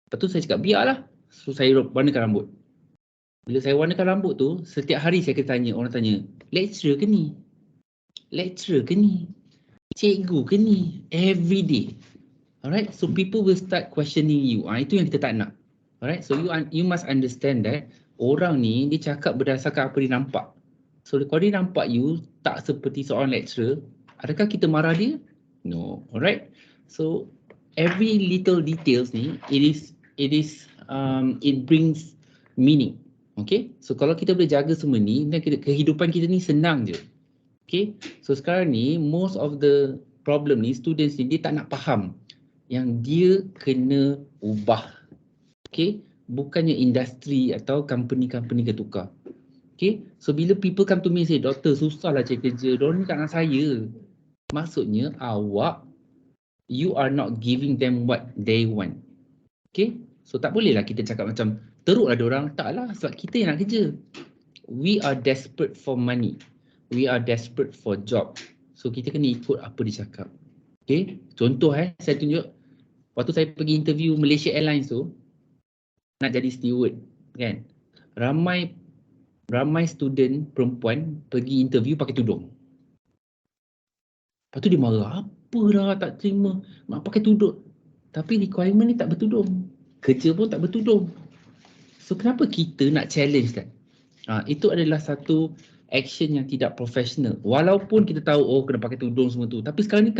Lepas tu saya cakap, biarlah. So saya warnakan rambut. Bila saya warnakan rambut tu, setiap hari saya kena tanya, orang tanya, lecturer ke ni? Lecturer ke ni? Cikgu ke ni? Every day. Alright, so people will start questioning you. Itu yang kita tak nak. Alright, so you must understand that orang ni dia cakap berdasarkan apa dia nampak. So kalau dia nampak you tak seperti seorang lecturer, adakah kita marah dia? No. Alright, so every little details ni it brings meaning. Okay, so kalau kita boleh jaga semua ni, kehidupan kita ni senang je. Okay, so sekarang ni most of the problem ni students ni dia tak nak faham yang dia kena ubah. Okay, bukannya industri atau company ke tukar. Okay, so bila people come to me say, doktor susahlah cari kerja, diorang ni tak nak saya. Maksudnya you are not giving them what they want. Okay, so tak bolehlah kita cakap macam teruklah diorang. Taklah, sebab kita yang nak kerja. We are desperate for money. We are desperate for job. So kita kena ikut apa dia cakap. Okay, contoh saya tunjuk. Waktu saya pergi interview Malaysia Airlines tu, nak jadi steward kan. Ramai student perempuan pergi interview pakai tudung. Lepas tu dia marah, apa dah tak terima, nak pakai tudung. Tapi requirement ni tak bertudung. Kerja pun tak bertudung. So kenapa kita nak challenge kan? Itu adalah satu action yang tidak professional. Walaupun kita tahu kena pakai tudung semua tu. Tapi sekarang ni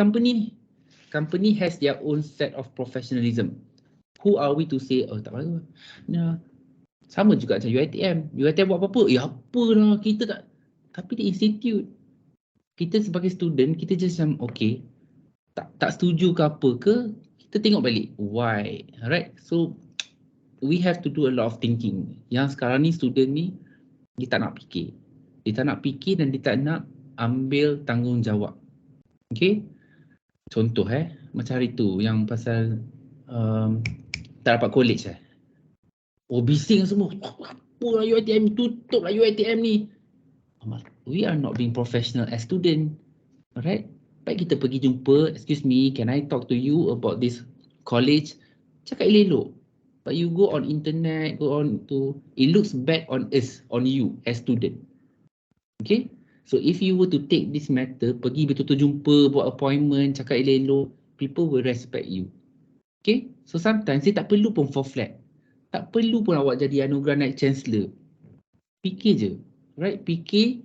company has their own set of professionalism. Who are we to say, tak bagus. Nah, sama juga macam UiTM. UiTM buat apa-apa, apalah kita tak. Tapi di institute, kita sebagai student, kita just macam okay, tak setuju ke apa ke, kita tengok balik why, alright? So we have to do a lot of thinking. Yang sekarang ni student ni dia tak nak fikir. Dia tak nak fikir dan dia tak nak ambil tanggungjawab. Okay? Contoh macam hari tu yang pasal tak dapat college bising semua. Apalah UiTM, tutuplah UiTM ni. We are not being professional as student. Alright? Baik kita pergi jumpa, excuse me, can I talk to you about this college? Cakap elok. But you go on internet, it looks bad on us, on you as student. Okay? So if you were to take this matter, pergi betul-betul jumpa, buat appointment, cakap elok, people will respect you. Okay? So sometimes tak perlu pun fall flat. Tak perlu pun awak jadi anugerah naik chancellor. Fikir je. Right? Fikir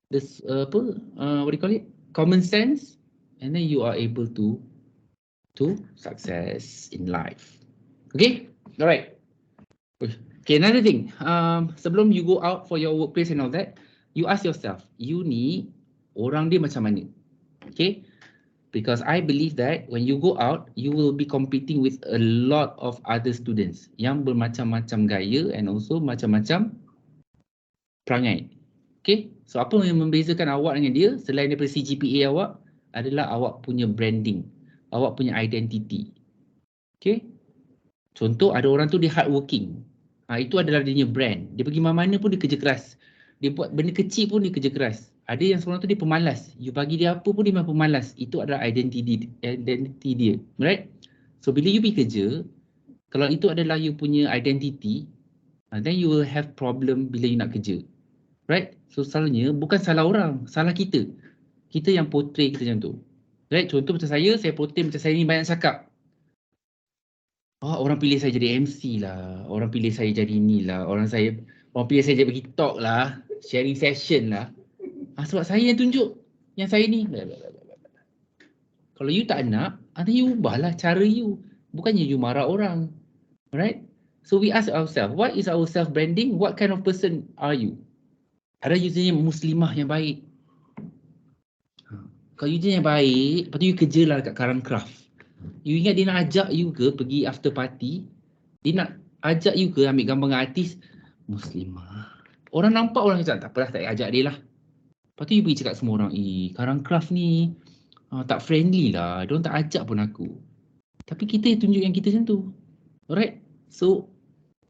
this what do you call it? Common sense, and then you are able to success in life. Okay, alright. Okay, another thing. Sebelum you go out for your workplace and all that, you ask yourself, you ni orang dia macam mana? Okay, because I believe that when you go out, you will be competing with a lot of other students yang bermacam-macam gaya and also macam-macam perangai. Okay, so apa yang membezakan awak dengan dia selain daripada CGPA awak adalah awak punya branding, awak punya identity. Okay, contoh ada orang tu dia hardworking. Itu adalah dia punya brand. Dia pergi mana-mana pun dia kerja keras. Dia buat benda kecil pun dia kerja keras. Ada yang seorang tu dia pemalas. You bagi dia apa pun dia memang pemalas. Itu adalah identity dia. Right? So bila you pergi kerja, kalau itu adalah you punya identity, then you will have problem bila you nak kerja. Right? So selalunya bukan salah orang, salah kita. Kita yang portray kita macam tu. Right? Contoh macam saya portray macam saya ni banyak cakap. Orang pilih saya jadi MC lah, orang pilih saya jadi ni lah, orang pilih saya jadi bagi talk lah, sharing session lah. Sebab saya yang tunjuk yang saya ni. Kalau you tak nak, nanti you ubahlah cara you. Bukannya you marah orang. Right? So we ask ourselves, what is our self-branding? What kind of person are you? Ada usernya muslimah yang baik. Kalau user yang baik, lepas tu you kerjalah dekat Karang Craft. You ingat dia nak ajak you ke pergi after party? Dia nak ajak you ke ambil gambar dengan artis? Muslimah. Orang nampak orang cakap, tak apalah, tak ajak dia lah. Lepas tu you pergi cakap semua orang, Karang Craft ni tak friendly lah. Diorang tak ajak pun aku. Tapi kita tunjuk yang kita macam tu. Alright? So,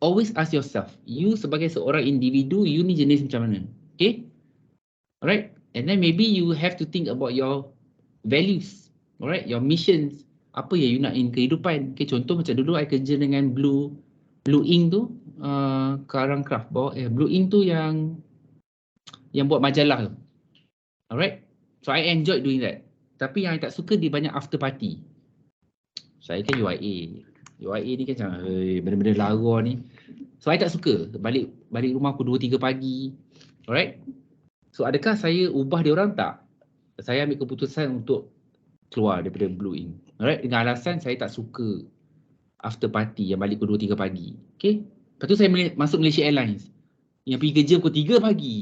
always ask yourself, you sebagai seorang individu, you ni jenis macam mana? Okay? Alright? And then maybe you have to think about your values. Alright? Your missions. Apa yang you nak in kehidupan. Okay, contoh macam dulu I kerja dengan Blue Ink tu, Karang Craft. Blue Ink tu yang buat majalah tu. Alright? So I enjoyed doing that. Tapi yang I tak suka dia banyak after party. Saya kan UIA. UIA ni kan macam benda-benda lara ni. So I tak suka. Balik rumah aku 2-3 pagi. Alright? So adakah saya ubah dia orang? Tak. Saya ambil keputusan untuk keluar daripada Blue Ink. Alright? Dengan alasan saya tak suka after party yang balik pukul 2-3 pagi. Okay? Lepas tu saya masuk Malaysia Airlines. Yang pergi kerja pukul 3 pagi.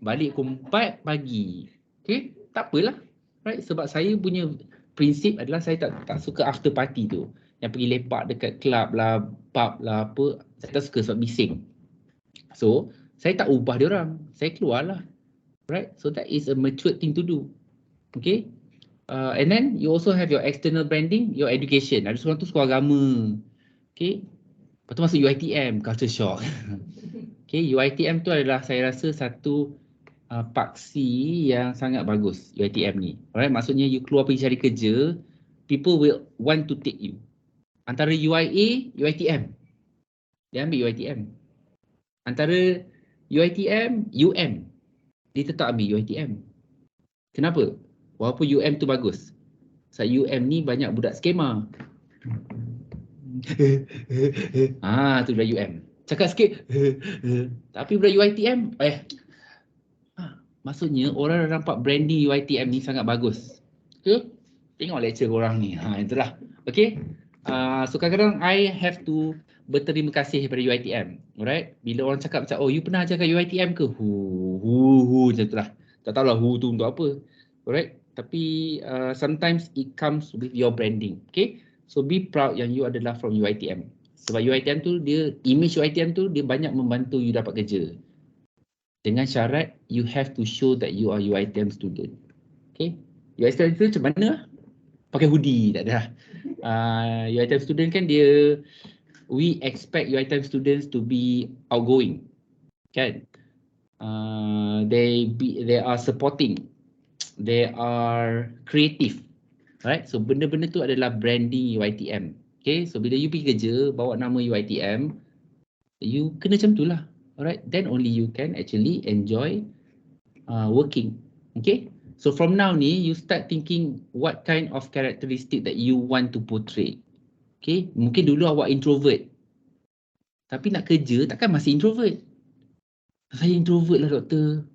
Balik pukul 4 pagi. Okay? Tak apalah. Right? Sebab saya punya prinsip adalah saya tak suka after party tu. Yang pergi lepak dekat club lah, pub lah apa. Saya tak suka sebab bising. So, saya tak ubah dia orang. Saya keluar lah. Right? So that is a mature thing to do. Okay? And then you also have your external branding, your education. Ada seorang tu sekolah agama. Okay? Lepas tu masuk UiTM, culture shock. Okay, UiTM tu adalah saya rasa satu paksi yang sangat bagus UiTM ni. Alright, maksudnya you keluar pergi cari kerja, people will want to take you. Antara UiA, UiTM. Dia ambil UiTM. Antara UiTM, dia tetap ambil UiTM. Kenapa? Walaupun UM tu bagus. Sebab UM ni banyak budak skema. Tu budak UM. Cakap sikit. Tapi budak UiTM, maksudnya orang dah nampak branding UiTM ni sangat bagus. Okay? Tengok lecture korang ni. Itulah. Okay? So kadang-kadang I have to berterima kasih kepada UiTM. Alright? Bila orang cakap macam, oh you pernah ajar kat UiTM ke? Macam itulah. Tak tahulah tu untuk apa. Alright? Tapi sometimes it comes with your branding. Okay? So be proud yang you adalah from UiTM. Sebab UiTM tu, image UiTM tu, dia banyak membantu you dapat kerja. Dengan syarat, you have to show that you are UiTM student. Okay? UiTM student macam mana? Pakai hoodie, tak ada. UiTM student kan we expect UiTM students to be outgoing. Kan? They are supporting. They are creative. Right? So benda-benda tu adalah branding UiTM. Okay? So bila you pergi kerja, bawa nama UiTM, you kena macam tu lah. Alright, then only you can actually enjoy working. Okay, so from now ni you start thinking what kind of characteristic that you want to portray. Okay, mungkin dulu awak introvert, tapi nak kerja takkan masih introvert. Saya introvert lah doktor.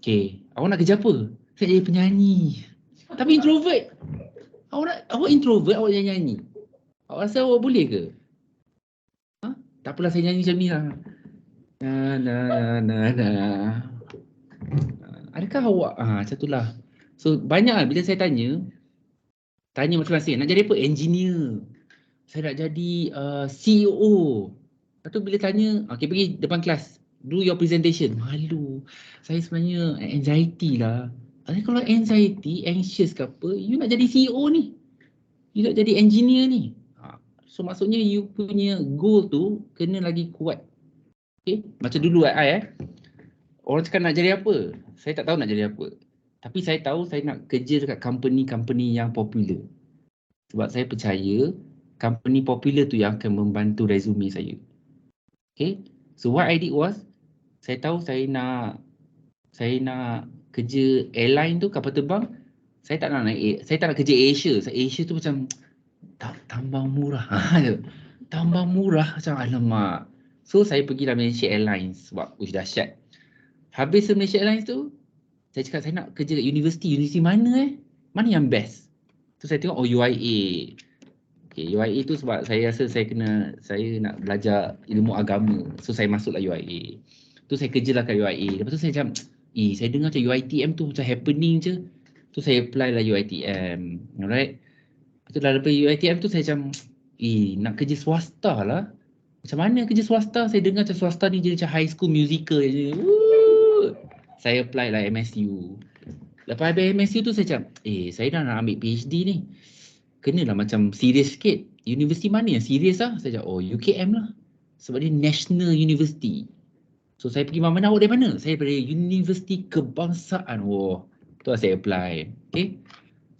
Okay, awak nak kerja apa? Saya jadi penyanyi. Tapi introvert. Awak introvert, awak nyanyi. Awak rasa awak boleh ke? Tak apalah, saya nyanyi macam ni lah. Adakah awak macam itulah. So banyak bila saya tanya masing-masing, nak jadi apa? Engineer. Saya nak jadi CEO. Lepas tu bila tanya, okay, pergi depan kelas, do your presentation. Malu. Saya sebenarnya anxiety lah. Kalau anxiety, anxious ke apa, you nak jadi CEO ni. You nak jadi engineer ni. So maksudnya you punya goal tu kena lagi kuat. Okay? Macam dulu orang cakap nak jadi apa? Saya tak tahu nak jadi apa. Tapi saya tahu saya nak kerja dekat company-company yang popular. Sebab saya percaya company popular tu yang akan membantu resume saya. Okay? So what I did was, saya tahu saya nak kerja airline tu, kapal terbang. Saya tak nak kerja Asia. Asia tu macam tambang murah. Tambang murah macam alamak. So saya pergi dalam Malaysia Airlines sebab dahsyat. Habis Malaysia Airlines tu, saya cakap saya nak kerja kat universiti. Universiti mana Mana yang best? So saya tengok UiA. Okay, UiA tu sebab saya rasa saya nak belajar ilmu agama. So saya masuklah UiA. Tu saya kerjalah kat UiA. Lepas tu saya macam, saya dengar macam UiTM tu macam happening je. Tu saya apply lah UiTM. Alright. Lepas tu dah lepas UiTM tu saya macam, nak kerja swasta lah. Macam mana kerja swasta? Saya dengar macam swasta ni jadi macam High School Musical je. Saya apply lah MSU. Lepas habis MSU tu saya macam, saya dah nak ambil PhD ni. Kenalah macam serius sikit. Universiti mana yang serius lah? Saya cakap, UKM lah. Sebab dia National University. So saya pergi, mana awak dari mana? Saya dari Universiti Kebangsaan. Tu lah saya apply. Okay.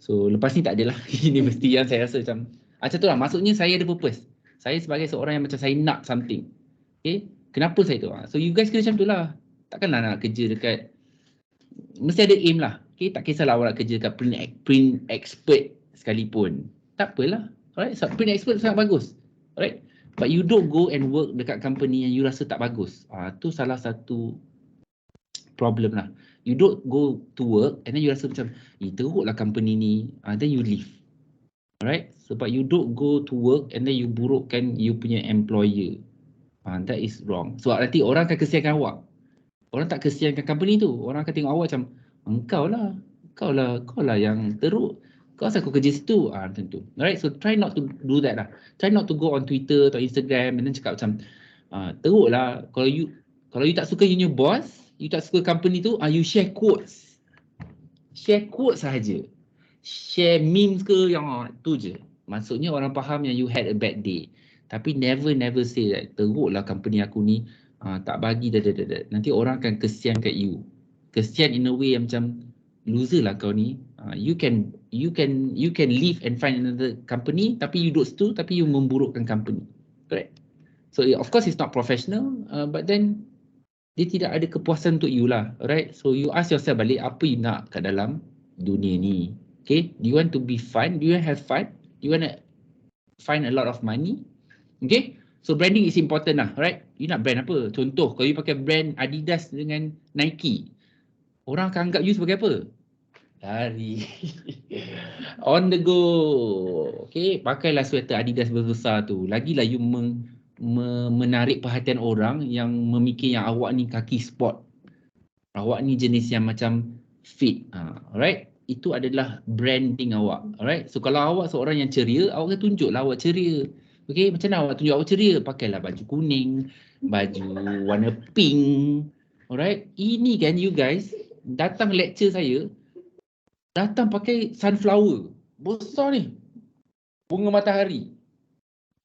So lepas ni tak adalah universiti yang saya rasa macam tu lah. Maksudnya saya ada purpose. Saya sebagai seorang yang macam saya nak something. Okay. Kenapa saya tu? So you guys kena macam tu lah. Takkanlah nak kerja dekat, mesti ada aim lah. Okay. Tak kisahlah awak nak kerja dekat print expert sekalipun. Tak apalah. Alright. So print expert sangat bagus. Alright. But you don't go and work dekat company yang you rasa tak bagus. Tu salah satu problem lah. You don't go to work and then you rasa macam, teruklah company ni. Then you leave. Alright. Sebab you don't go to work and then you burukkan you punya employer. That is wrong. Sebab nanti orang akan kesiankan awak. Orang tak kesiankan company tu. Orang akan tengok awak macam, kau lah yang teruk. Kau asal kau kerja situ? Macam tu. Alright, so try not to do that lah. Try not to go on Twitter atau Instagram and then cakap macam, teruk lah. Kalau you tak suka you punya boss, you tak suka company tu, you share quotes. Share quotes sahaja. Share memes ke yang tu je. Maksudnya orang faham yang you had a bad day. Tapi never say that teruk lah company aku ni, tak bagi Nanti orang akan kesian kat you. Kesian in a way yang macam loser lah kau ni. You can leave and find another company, tapi you duduk situ, tapi you memburukkan company. Correct? So of course it's not professional, but then dia tidak ada kepuasan untuk you lah. Alright? So you ask yourself balik, apa you nak kat dalam dunia ni? Okay? Do you want to be fun? Do you have fun? Do you want to find a lot of money? Okay? So branding is important lah. Alright? You nak brand apa? Contoh, kalau you pakai brand Adidas dengan Nike, orang akan anggap you sebagai apa? Lari. On the go. Okay? Pakailah sweater Adidas besar tu. Lagilah you menarik perhatian orang yang memikir yang awak ni kaki sport. Awak ni jenis yang macam fit. Alright? Itu adalah branding awak. Alright? So kalau awak seorang yang ceria, awak akan tunjuklah awak ceria. Okay? Macam mana awak tunjuk awak ceria? Pakailah baju kuning, baju warna pink. Alright? Ini kan you guys datang lecture saya, datang pakai sunflower. Besar ni. Bunga matahari.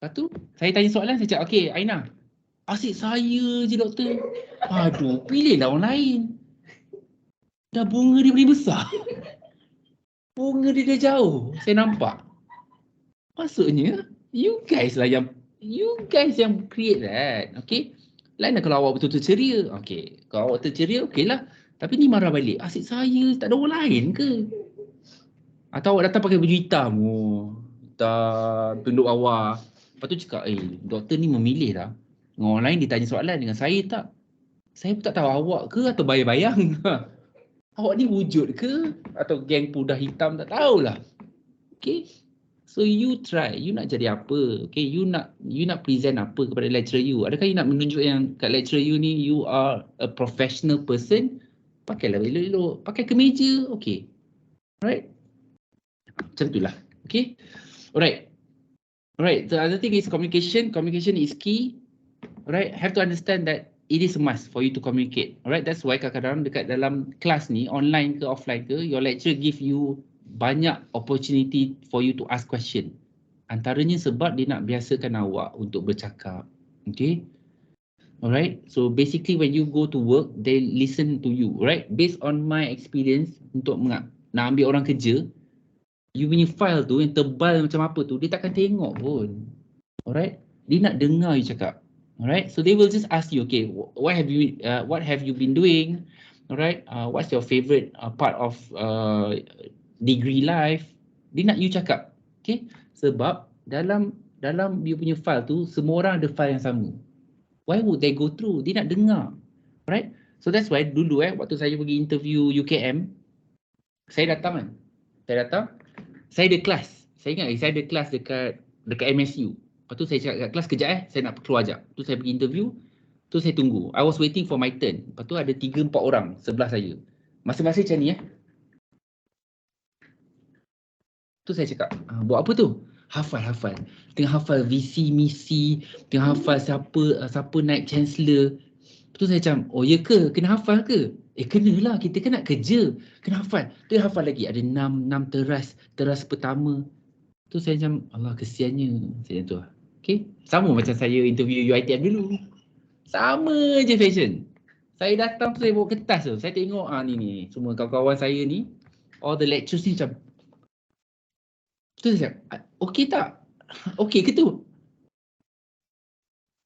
Lepas tu, saya tanya soalan, saya cakap, okay Aina, asyik saya je doktor. Aduh, pilihlah orang lain. Dah bunga dia paling besar. Bunga dia dah jauh, saya nampak. Maksudnya, you guys yang create that. Okay? Lain lah kalau awak betul-betul ceria. Okay, kalau awak terceria, okay lah. Tapi ni marah balik, asyik saya, tak ada orang lain ke? Atau awak datang pakai baju hitam, tunduk bawah. Lepas tu cakap, doktor ni memilih dah. Dengan orang lain ditanya soalan, dengan saya tak. Saya pun tak tahu awak ke atau bayang-bayang. Awak ni wujud ke? Atau geng pudar hitam, tak tahulah. Okay. So you try, you nak jadi apa? Okay, you nak present apa kepada lecturer you? Adakah you nak menunjuk yang kat lecturer you ni, you are a professional person? Pakailah elok-elok. Pakai kemeja, okay. Alright. Macam itulah. Okay. Alright. Alright, the other thing is communication. Communication is key. Alright, have to understand that it is a must for you to communicate. Alright, that's why kadang-kadang dekat dalam kelas ni, online ke offline ke, your lecturer give you banyak opportunity for you to ask question. Antaranya sebab dia nak biasakan awak untuk bercakap. Okay? Alright, so basically when you go to work, they listen to you. Right? Based on my experience, untuk nak ambil orang kerja, you punya file tu yang tebal macam apa tu, dia takkan tengok pun. Alright? Dia nak dengar you cakap. Alright? So they will just ask you, okay, what have you been doing? Alright? What's your favorite part of degree life? Dia nak you cakap. Okay? Sebab dalam you punya file tu, semua orang ada file yang sama. Why would they go through? Dia nak dengar. Alright? So that's why dulu waktu saya pergi interview UKM, saya datang kan. Saya ada kelas. Saya ingat saya ada kelas dekat MSU. Lepas tu saya cakap kat kelas, kejap saya nak keluar sekejap. Tu saya pergi interview, tu saya tunggu. I was waiting for my turn. Lepas tu ada 3-4 orang sebelah saya. Masing-masing macam ni Tu saya cakap, buat apa tu? Hafal. Tengah hafal visi, misi, tengah hafal siapa naik chancellor. Lepas tu saya macam, oh ya ke? Kena hafal ke? Kenalah, kita kan nak kerja. Kena hafal. Tu hafal lagi, ada 6 teras pertama. Tu saya macam, Allah kesiannya. Saya macam tu lah. Okay? Sama macam saya interview UiTM dulu. Sama je fashion. Saya datang tu saya bawa kertas tu. Saya tengok, ni semua kawan-kawan saya ni, all the lectures ni macam, tu saya cakap, okey tak? Okey ke tu?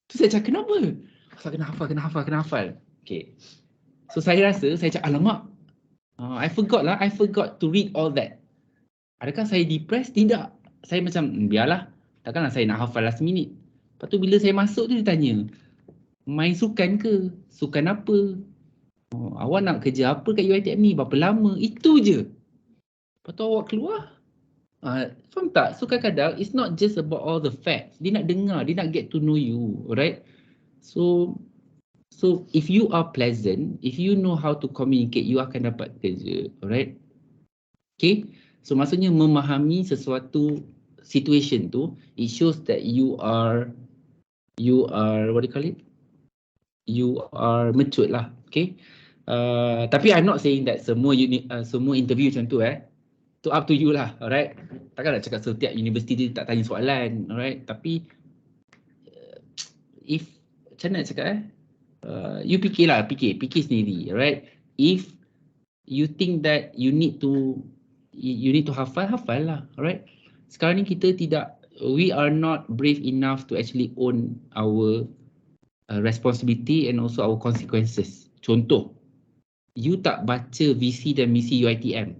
Tu saya cakap, kenapa? Kena hafal. Okay. So saya rasa, saya cakap, alamak. I forgot to read all that. Adakah saya depressed? Tidak. Saya macam, biarlah. Takkanlah saya nak hafal last minute. Lepas tu bila saya masuk tu dia tanya, main sukan ke? Sukan apa? Awak nak kerja apa kat UiTM ni? Berapa lama? Itu je. Lepas tu awak keluar. Faham tak? So kadang-kadang it's not just about all the facts. Dia nak dengar, dia nak get to know you, right? So if you are pleasant, if you know how to communicate, you akan dapat kerja, alright? Okay? So maksudnya memahami sesuatu situation tu, it shows that you are what do you call it? You are mature lah, okay? Tapi I'm not saying that semua interview macam tu to up to you lah, alright? Takkan nak cakap setiap universiti dia tak tanya soalan, alright? Tapi if macam mana nak cakap you fikir sendiri, alright? If you think that you need to hafal lah, alright? Sekarang ni kita we are not brave enough to actually own our responsibility and also our consequences. Contoh, you tak baca VC dan misi UiTM,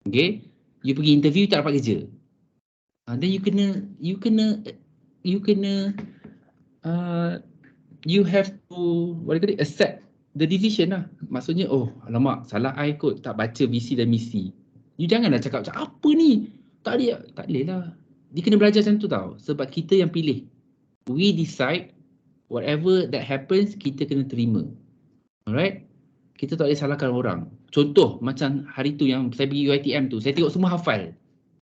okay? You pergi interview tak dapat kerja. Then you have to accept the decision lah. Maksudnya, oh alamak, salah I kot, tak baca VC dan misi. You janganlah cakap macam apa ni, tak boleh lah. Dia kena belajar macam tu tau, sebab kita yang pilih. We decide whatever that happens, kita kena terima. Alright? Kita tak boleh salahkan orang. Contoh macam hari tu yang saya pergi UiTM tu, saya tengok semua hafal.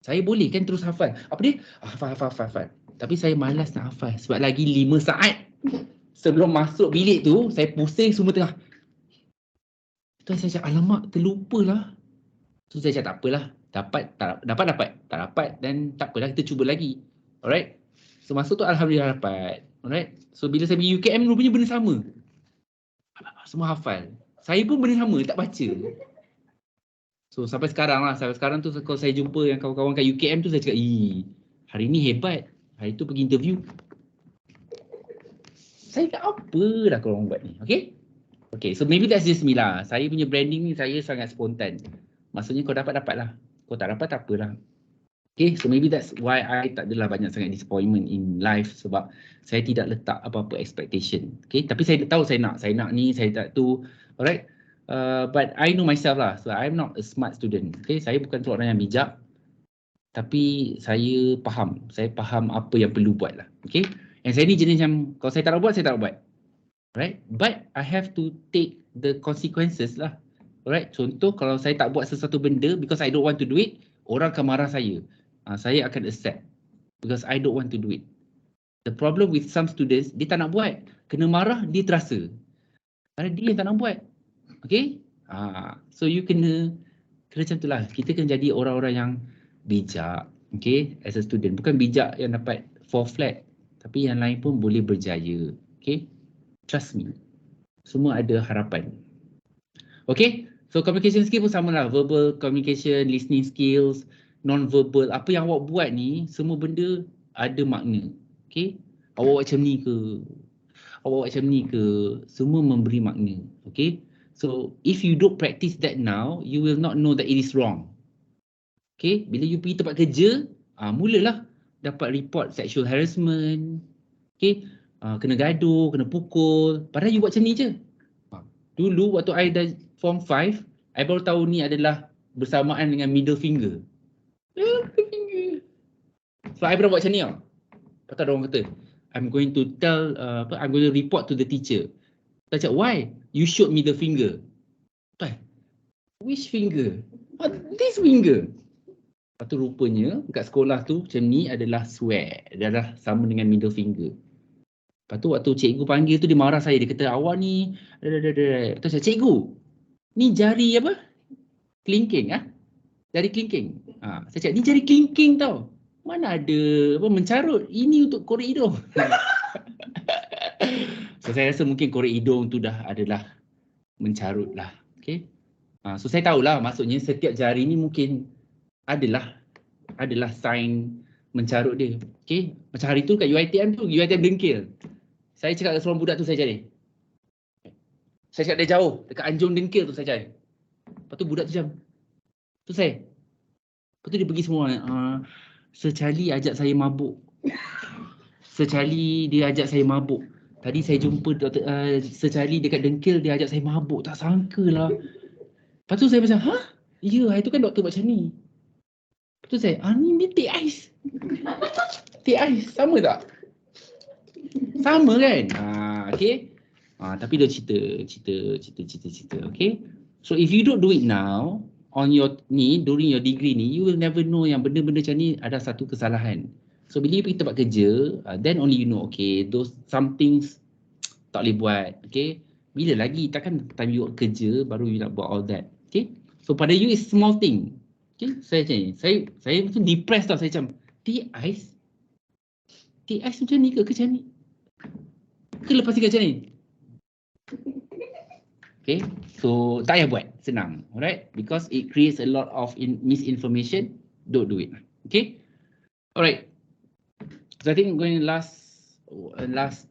Saya boleh kan terus hafal. Apa dia? Hafal. Tapi saya malas nak hafal sebab lagi 5 saat sebelum masuk bilik tu, saya pusing semua tengah. Tu saya cakap, alamak, terlupalah. So saya cakap, tak apalah. Dapat. Tak dapat dan tak apalah, kita cuba lagi. Alright? So masuk tu alhamdulillah dapat. Alright? So bila saya pergi UKM rupanya benda sama. Semua hafal. Saya pun benda sama, tak baca. So sampai sekarang tu kalau saya jumpa yang kawan-kawan kat UKM tu, saya cakap, hari ni hebat. Hari tu pergi interview. Saya cakap, apa lah korang buat ni? Okay, so maybe that's just me lah. Saya punya branding ni saya sangat spontan. Maksudnya kau dapat lah. Kau tak dapat tak apalah. Okay, so maybe that's why I tak adalah banyak sangat disappointment in life, sebab saya tidak letak apa-apa expectation. Okay, tapi saya tahu saya nak ni, saya tak tu. Alright, but I know myself lah. So I'm not a smart student. Okay, saya bukan seorang yang bijak, tapi saya faham apa yang perlu buat lah. Okay, and saya ni jenis yang kalau saya tak nak buat, saya tak nak buat. Right, but I have to take the consequences lah. Alright, contoh kalau saya tak buat sesuatu benda because I don't want to do it, orang akan marah saya. Saya akan accept because I don't want to do it. The problem with some students, dia tak nak buat. Kena marah, dia terasa. Kerana dia yang tak nak buat. Okay? So you kena macam tu lah. Kita kena jadi orang-orang yang bijak. Okay? As a student. Bukan bijak yang dapat fall flat. Tapi yang lain pun boleh berjaya. Okay? Trust me. Semua ada harapan. Okay? So communication skill pun sama lah. Verbal communication, listening skills, non-verbal. Apa yang awak buat ni, semua benda ada makna. Okay? Awak buat macam ni ke? Awak buat macam ni ke? Semua memberi makna. Okay? So if you don't practice that now, you will not know that it is wrong. Okay? Bila you pergi tempat kerja, mulalah dapat report sexual harassment. Okay? Kena gaduh, kena pukul. Padahal you buat macam ni je. Dulu waktu I dah form 5, I baru tahu ni adalah bersamaan dengan middle finger. So I pernah buat macam ni tau. Lepas tu ada orang kata, I'm going to report to the teacher. Saya cakap, why? You showed me the finger. Which finger? This finger. Lepas tu rupanya dekat sekolah tu macam ni adalah swear. Dia adalah sama dengan middle finger. Lepas tu waktu cikgu panggil tu dia marah saya. Dia kata, awak ni Lepas tu saya, cikgu, ni jari apa? Kelingking jari kelingking. Saya cakap, ni jari kelingking tau. Mana ada mencarut. Ini untuk korek hidung. So saya rasa mungkin korek hidung tu dah adalah mencarut lah. Okay. So saya tahulah maksudnya setiap jari ni mungkin adalah sign mencarut dia. Okay. Macam hari tu kat UiTM tu, UiTM dengkil. Saya cakap dengan seorang budak tu, saya cari. Saya cakap dia jauh, dekat anjung dengkil tu saya cari. Lepas tu budak tu macam, tu saya. Lepas tu dia pergi semua, secali ajak saya mabuk. Secali dia ajak saya mabuk. Tadi saya jumpa secali dekat dengkil, dia ajak saya mabuk. Tak sangka lah. Lepas tu saya macam, ya, itu kan doktor macam ni. Lepas tu saya, ni teh ais. Teh ais, sama tak? Sama kan? Okay. Tapi dia cerita. Okay. So if you don't do it now, during your degree ni, you will never know yang benda-benda macam ni ada satu kesalahan. So bila you pergi tempat kerja, then only you know, okay, some things tak boleh buat. Okay. Bila lagi, takkan time you kerja, baru you nak buat all that. Okay. So pada you is small thing. Okay. Saya macam ni. Saya macam depressed tau. Saya macam, tea ice macam ni ke macam ni? Ke lepas tinggal macam ni? Okay, so tak payah buat, senang. Alright, because it creates a lot of misinformation. Don't do it. Okay, alright. So I think going last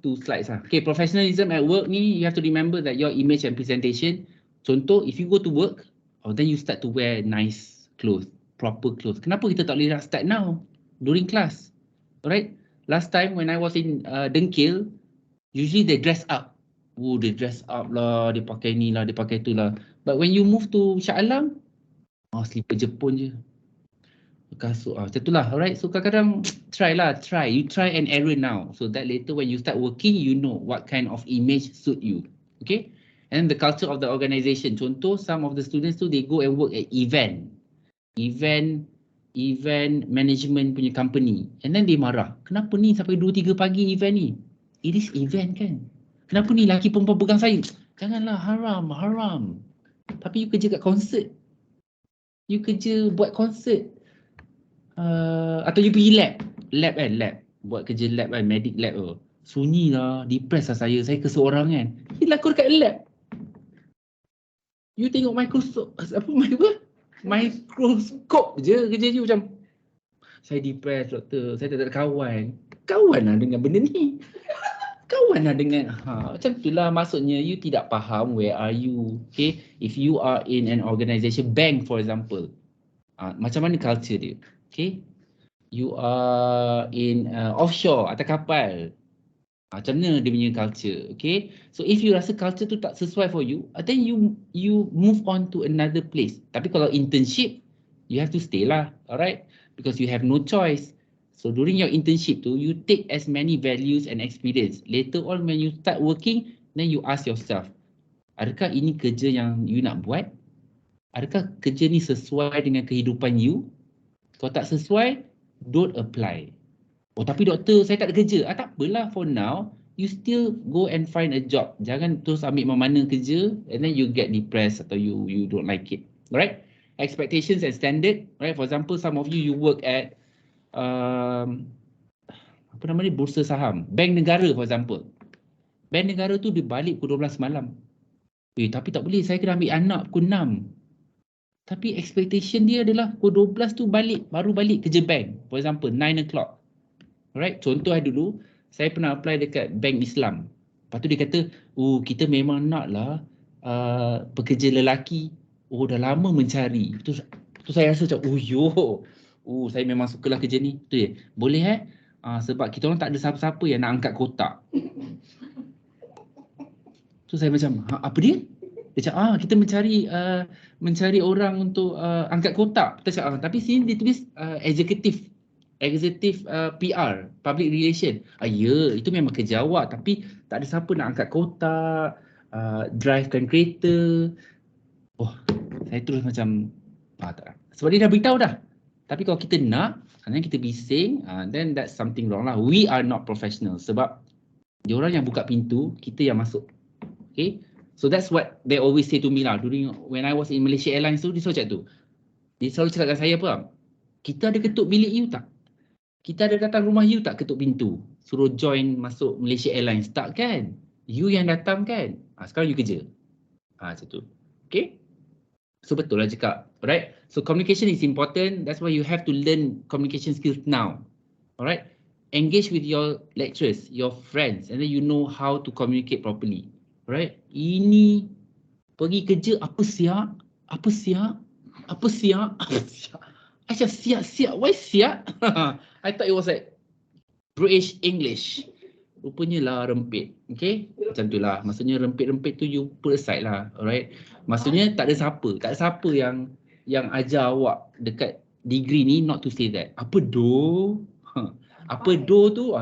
two slides. Okay, professionalism at work ni, you have to remember that your image and presentation. Contoh, if you go to work, then you start to wear nice clothes, proper clothes. Kenapa kita tak boleh start now during class? Alright, last time when I was in Dengkil, usually they dress up. Oh, they dress up lah, dia pakai ni lah, dia pakai tu lah. But when you move to Shah Alam, slipper Jepun je. Kasut macam tu lah, alright. So kadang-kadang try. You try and error now. So that later when you start working, you know what kind of image suit you. Okay. And the culture of the organisation. Contoh, some of the students tu, they go and work at event management punya company. And then they marah. Kenapa ni sampai 2-3 pagi event ni? It is event kan? Kenapa ni laki perempuan pegang saya? Janganlah, haram. Tapi you kerja kat konsert. You kerja buat konsert. Atau you pergi lab. Buat kerja lab kan, medic lab tu. Sunyi lah, depressed lah saya keseorang kan. Lakon kat lab. You tengok mikroskop je kerja you macam, saya depressed doktor, saya tak ada kawan. Kawan lah dengan benda ni. Kawan lah dengan macam itulah, maksudnya you tidak faham where are you. Okay, if you are in an organisation, bank for example, macam mana culture dia. Okay, you are in offshore atas kapal, macam mana dia punya culture. Okay, so if you rasa culture tu tak sesuai for you, then you move on to another place. Tapi kalau internship, you have to stay lah, alright, because you have no choice. So during your internship tu, you take as many values and experience. Later on when you start working, then you ask yourself, adakah ini kerja yang you nak buat? Adakah kerja ni sesuai dengan kehidupan you? Kalau tak sesuai, don't apply. Tapi doktor, saya tak ada kerja. Tak apalah, for now, you still go and find a job. Jangan terus ambil mana kerja and then you get depressed atau you don't like it. Alright? Expectations and standard. Right? For example, some of you work at apa nama ni, bursa saham, bank negara for example. Bank negara tu dia balik pukul 12 malam. Tapi tak boleh, saya kena ambil anak pukul 6. Tapi expectation dia adalah pukul 12 tu baru balik kerja bank. For example, 9 o'clock. Alright, contoh dulu, saya pernah apply dekat bank Islam. Lepas tu dia kata, kita memang nak lah pekerja lelaki. Dah lama mencari. Tu saya rasa macam, saya memang sukalah kerja ni. Tu je. Boleh sebab kita orang tak ada siapa-siapa yang nak angkat kotak. Tu saya macam, apa dia? Dia cakap, kita mencari orang untuk angkat kotak. Kita cakap, tapi sini dia tulis executive PR, public relation. Ya, itu memang kerja awak, tapi tak ada siapa nak angkat kotak, drivekan kereta. Saya terus macam, tak. Sebab dia dah beritahu dah. Tapi kalau kita nak, dan kita bising, then that's something wrong lah. We are not professional. Sebab diorang yang buka pintu, kita yang masuk. Okay? So that's what they always say to me lah. When I was in Malaysia Airlines tu, dia selalu cakap tu. Dia selalu cakap dengan saya apa? Kita ada ketuk bilik you tak? Kita ada datang rumah you tak ketuk pintu? Suruh join masuk Malaysia Airlines. Tak kan? You yang datang kan? Sekarang you kerja. Macam tu. Okay? So betul lah cakap, alright? So communication is important. That's why you have to learn communication skills now. Alright? Engage with your lecturers, your friends, and then you know how to communicate properly. Alright? Ini pergi kerja apa siap? I said siap. Why siap? I thought it was like British English. Rupanya lah rempit. Okay? Macam tu lah. Maksudnya rempit-rempit tu you put aside lah. Alright? Maksudnya tak ada siapa yang ajar awak dekat degree ni not to say that. Apa do? Apa do tu?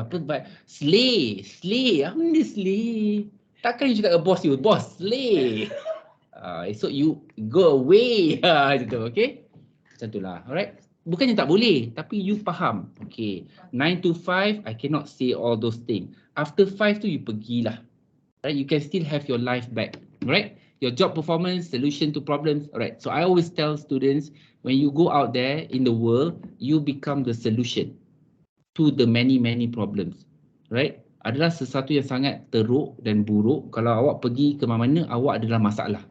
Slay. Apa ni slay? Takkan you cakap ke boss you, boss, slay. So you go away. Macam tu, okay? Macam tu lah. Alright? Bukannya tak boleh, tapi you faham. Okay, 9 to 5, I cannot say all those things. After 5 tu, you pergilah. Right? You can still have your life back. Right? Your job performance, solution to problems. Alright. So I always tell students, when you go out there in the world, you become the solution to the many problems. Right? adalah sesuatu yang sangat teruk dan buruk. Kalau awak pergi ke mana-mana, awak adalah masalah.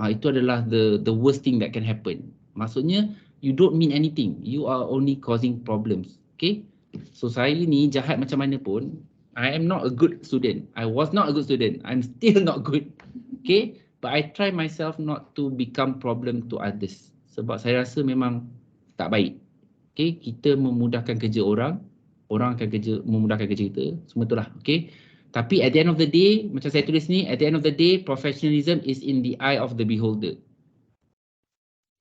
Itu adalah the worst thing that can happen. Maksudnya, you don't mean anything. You are only causing problems. Okay? So saya ni jahat macam mana pun, I am not a good student. I was not a good student. I'm still not good. Okay? But I try myself not to become problem to others. Sebab saya rasa memang tak baik. Okay? Kita memudahkan kerja orang. Orang akan memudahkan kerja kita. Semua itulah. Okay? Tapi at the end of the day, macam saya tulis ni, at the end of the day, professionalism is in the eye of the beholder.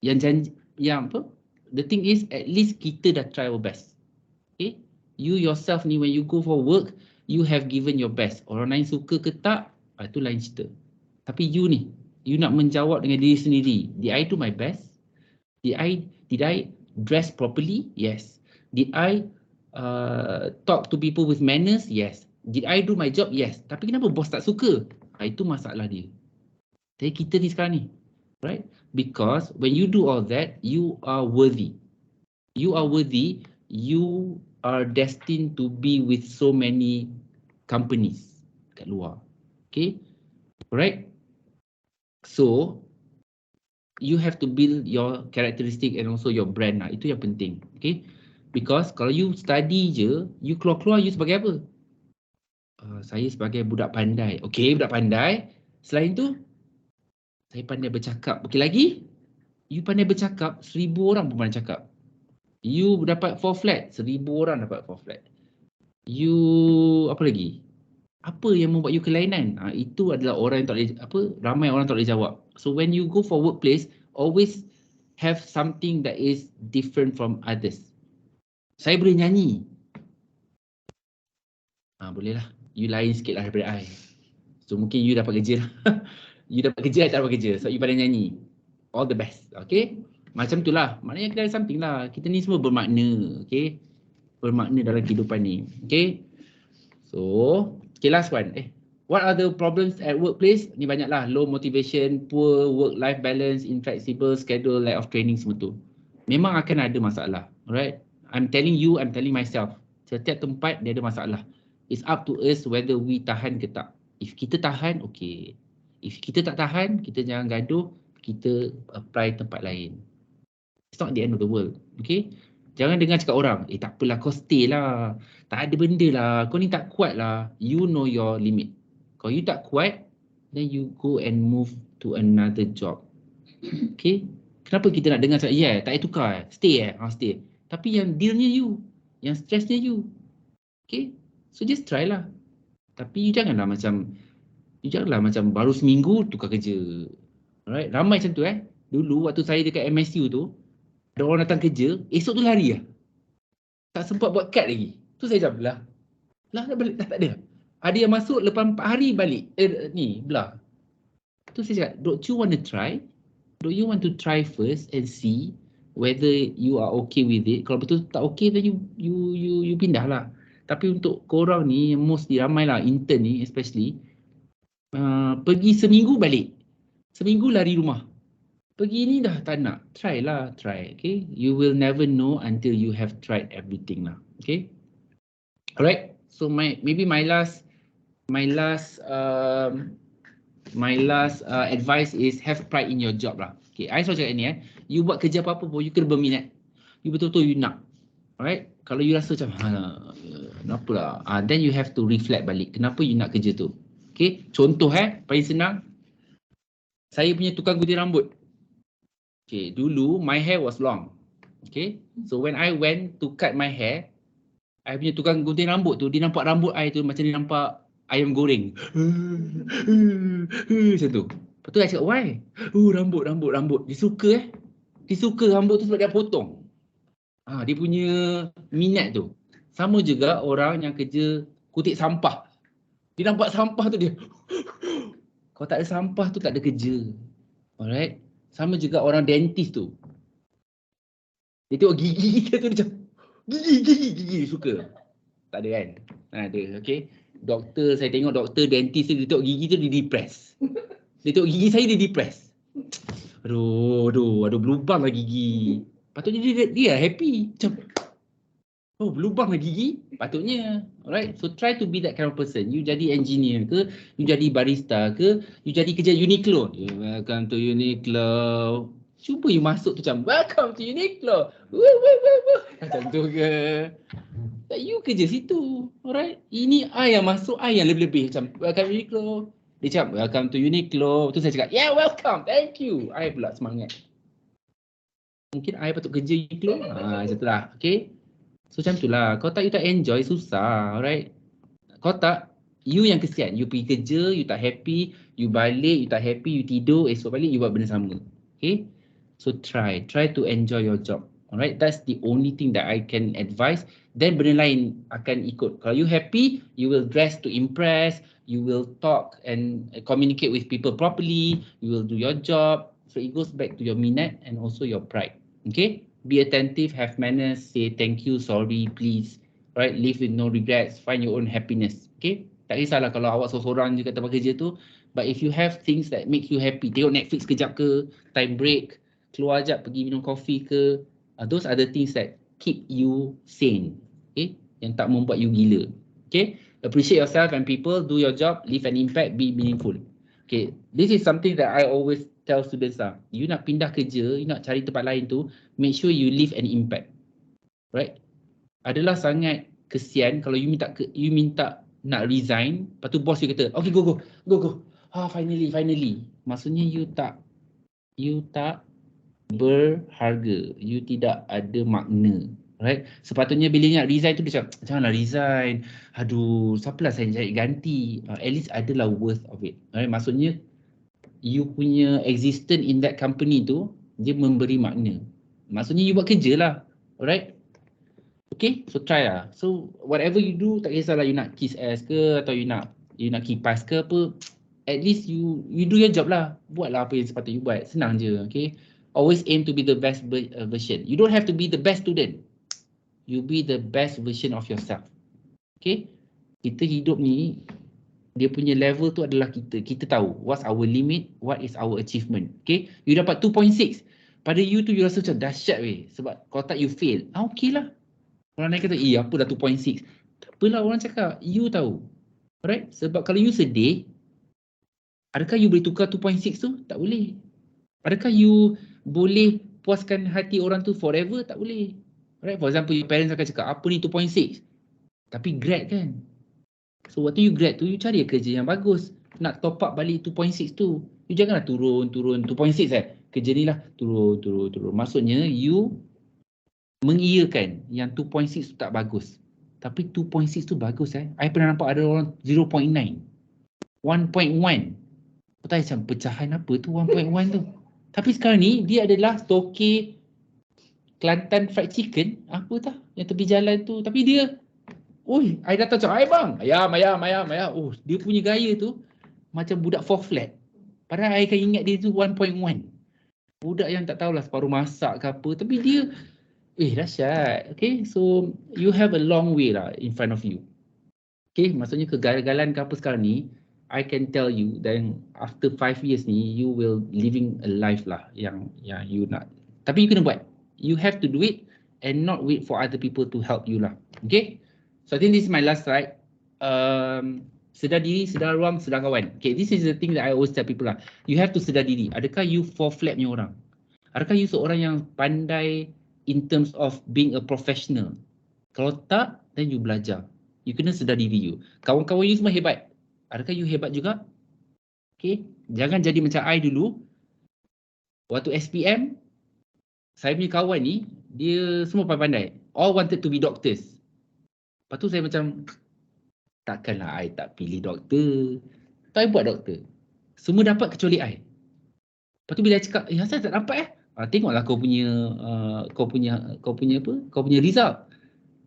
The thing is, at least kita dah try our best. Okay? You yourself ni, when you go for work, you have given your best. Orang lain suka ke tak, itu lain cerita. Tapi you ni, you nak menjawab dengan diri sendiri. Did I do my best? Did I dress properly? Yes. Did I talk to people with manners? Yes. Did I do my job? Yes. Tapi kenapa bos tak suka? Itu masalah dia. Jadi kita ni sekarang ni. Right? Because when you do all that, you are worthy. You are worthy. You are destined to be with so many companies kat luar. Okay? Alright? So, you have to build your characteristic and also your brand lah. Itu yang penting. Okay? Because kalau you study je, you keluar-keluar you sebagai apa? Saya sebagai budak pandai. Okay, budak pandai. Selain tu, saya pandai bercakap. Okay, lagi? You pandai bercakap, 1000 orang pun pandai cakap. You dapat 4 flat, 1000 orang dapat 4 flat. You, apa lagi? Apa yang membuat you kelainan? Itu adalah orang yang tak boleh, ramai orang tak boleh jawab. So when you go for workplace, always have something that is different from others. Saya boleh nyanyi. Boleh lah. You lain sikit lah daripada I. So mungkin you dapat kerja lah. You dapat kerja, I tak dapat kerja. So you pandai nyanyi. All the best. Okay? Macam tu lah. Maknanya kita ada something lah. Kita ni semua bermakna. Okay? Bermakna dalam kehidupan ni. Okay? So, okay, last one. What are the problems at workplace? Ni banyak lah. Low motivation, poor work-life balance, inflexible schedule, lack of training, semua tu. Memang akan ada masalah. Alright? I'm telling you, I'm telling myself. Setiap tempat dia ada masalah. It's up to us whether we tahan ke tak. If kita tahan, okay. If kita tak tahan, kita jangan gaduh, kita apply tempat lain. It's not the end of the world. Okay? Jangan dengar cakap orang, tak apalah, kau stay lah. Tak ada benda lah, kau ni tak kuat lah. You know your limit. Kalau you tak kuat, then you go and move to another job. Okay? Kenapa kita nak dengar cakap, tak payah tukar, stay stay. Tapi yang dealnya you, yang stressnya you. Okay? So just try lah. Tapi you janganlah macam baru seminggu tukar kerja. Alright, ramai macam tu Dulu waktu saya dekat MSU tu, ada orang datang kerja, esok tu lari lah. Tak sempat buat kad lagi. Tu saya jawab lah. Dah balik, tak ada. Ada yang masuk lepas 4 hari balik. Belah. Tu saya cakap, don't you want to try? Don't you want to try first and see whether you are okay with it? Kalau betul tak okay, then you pindah lah. Tapi untuk korang ni, yang mostly ramai lah, intern ni especially, pergi seminggu balik. Seminggu lari rumah. Pergi ni dah tak nak. Try lah, try. Okay? You will never know until you have tried everything lah. Okay? Alright. So maybe my last advice is have pride in your job lah. Okay, I selalu cakap ni you buat kerja apa-apa pun, you kena berminat. You betul-betul you nak. Alright? Kalau you rasa macam, kenapa lah? Then you have to reflect balik. Kenapa you nak kerja tu? Okay? Contoh paling senang. Saya punya tukang gunting rambut. Okay, dulu my hair was long. Okay? So when I went to cut my hair, I punya tukang gunting rambut tu, dia nampak rambut I tu macam dia nampak ayam goreng. Macam tu. Lepas tu I cakap, why? Rambut. Dia suka Dia suka rambut tu sebab dia potong. Dia punya minat tu. Sama juga orang yang kerja kutip sampah. Dia nampak sampah tu dia. Kalau tak ada sampah tu tak ada kerja. Alright? Sama juga orang dentist tu. Dia tengok gigi kita tu macam gigi dia suka. Tak ada kan? Tak ada. Okay? Doktor, saya tengok doktor dentist tu, dia tengok gigi tu dia depress. Dia tengok gigi saya dia depress. Aduh, berlubang lah gigi. Patutnya dia happy. Macam Oh, berlubang lah gigi, patutnya. Alright, so try to be that kind of person. You jadi engineer ke, you jadi barista ke, you jadi kerja Uniqlo. Welcome to Uniqlo. Cuba you masuk tu macam, welcome to Uniqlo. Woo, woo, woo, woo. Macam tu ke. Tak, you kerja situ. Alright, ini I yang masuk, I yang lebih-lebih. Macam, welcome to Uniqlo. Dia cakap, welcome to Uniqlo. Tu saya cakap, yeah, welcome, thank you. I pula semangat. Mungkin I patut kerja Uniqlo. Macam tu lah, okay. So macam tu lah, kau tak, you tak enjoy, susah, alright. Kau tak, you yang kesian, you pergi kerja, you tak happy, you balik, you tak happy, you tidur, esok balik, you buat benda sama. Okay, so try to enjoy your job. Alright, that's the only thing that I can advise. Then benda lain akan ikut. Kalau you happy, you will dress to impress, you will talk and communicate with people properly, you will do your job. So it goes back to your minat and also your pride. Okay, be attentive, have manners, say thank you, sorry, please. Right, live with no regrets, find your own happiness. Okay, tak kisahlah kalau awak seorang-seorang je kat tempat kerja tu, but if you have things that make you happy, tengok Netflix kejap ke, time break, keluar jap pergi minum kopi ke, those are the things that keep you sane. Okay, yang tak membuat you gila. Okay, appreciate yourself and people, do your job, leave an impact, be meaningful. Okay, this is something that I always tell students lah. You nak pindah kerja, you nak cari tempat lain tu, make sure you leave an impact. Right? Adalah sangat kesian kalau you minta nak resign, lepas tu bos you kata, okay, go. Finally. Maksudnya you tak berharga, you tidak ada makna. Right? Sepatutnya bila nak resign tu dia cakap, janganlah resign. Aduh, siapalah saya cari ganti. At least adalah worth of it. Right? Maksudnya you punya existence in that company tu, dia memberi makna. Maksudnya you buat kerja lah. Alright? Okay, so try lah. So whatever you do, tak kisahlah you nak kiss ass ke atau you nak kipas ke apa, at least you do your job lah. Buatlah apa yang sepatutnya you buat. Senang je, okay? Always aim to be the best version. You don't have to be the best student. You be the best version of yourself. Okay? Kita hidup ni, dia punya level tu adalah kita. Kita tahu what's our limit, what is our achievement. Okay? You dapat 2.6. Pada you tu you rasa macam dahsyat weh. Sebab kalau tak you fail. Okay lah. Orang lain kata, apa dah 2.6. Tak apalah orang cakap, you tahu. Alright? Sebab kalau you sedih, adakah you boleh tukar 2.6 tu? Tak boleh. Adakah you boleh puaskan hati orang tu forever? Tak boleh. Alright? For example, your parents akan cakap, apa ni 2.6? Tapi grad kan? So waktu you grad tu, you cari kerja yang bagus. Nak top up balik 2.6 tu. You janganlah turun 2.6 kerja ni lah, turun. Maksudnya, you mengiyakan yang 2.6 tu tak bagus. Tapi 2.6 tu bagus I pernah nampak ada orang 0.9, 1.1. Betul macam pecahan apa tu 1.1 tu. Tapi sekarang ni dia adalah toke Kelantan fried chicken, apa tah yang tepi jalan tu. Tapi dia, I datang macam, bang, ayam. Oh, dia punya gaya tu macam budak 4 flat. Padahal I akan ingat dia tu 1.1. Budak yang tak tahulah separuh masak ke apa. Tapi dia, dahsyat. Okay, so you have a long way lah in front of you. Okay, maksudnya kegagalan ke apa sekarang ni, I can tell you then after 5 years ni, you will living a life lah yang you nak. Tapi you kena buat. You have to do it and not wait for other people to help you lah. Okay, so I think this is my last slide. Sedar diri, sedar ruang, sedar kawan. Okay, this is the thing that I always tell people lah. You have to sedar diri. Adakah you 4 flat ni orang? Adakah you seorang yang pandai in terms of being a professional? Kalau tak, then you belajar. You kena sedar diri you. Kawan-kawan you semua hebat. Adakah you hebat juga? Okay, jangan jadi macam I dulu. Waktu SPM, saya punya kawan ni, dia semua pandai. All wanted to be doctors. Lepas tu saya macam, takkanlah I tak pilih doktor. Tak, I buat doktor. Semua dapat kecuali I. Lepas tu bila I cakap, asal tak dapat tengoklah kau punya result.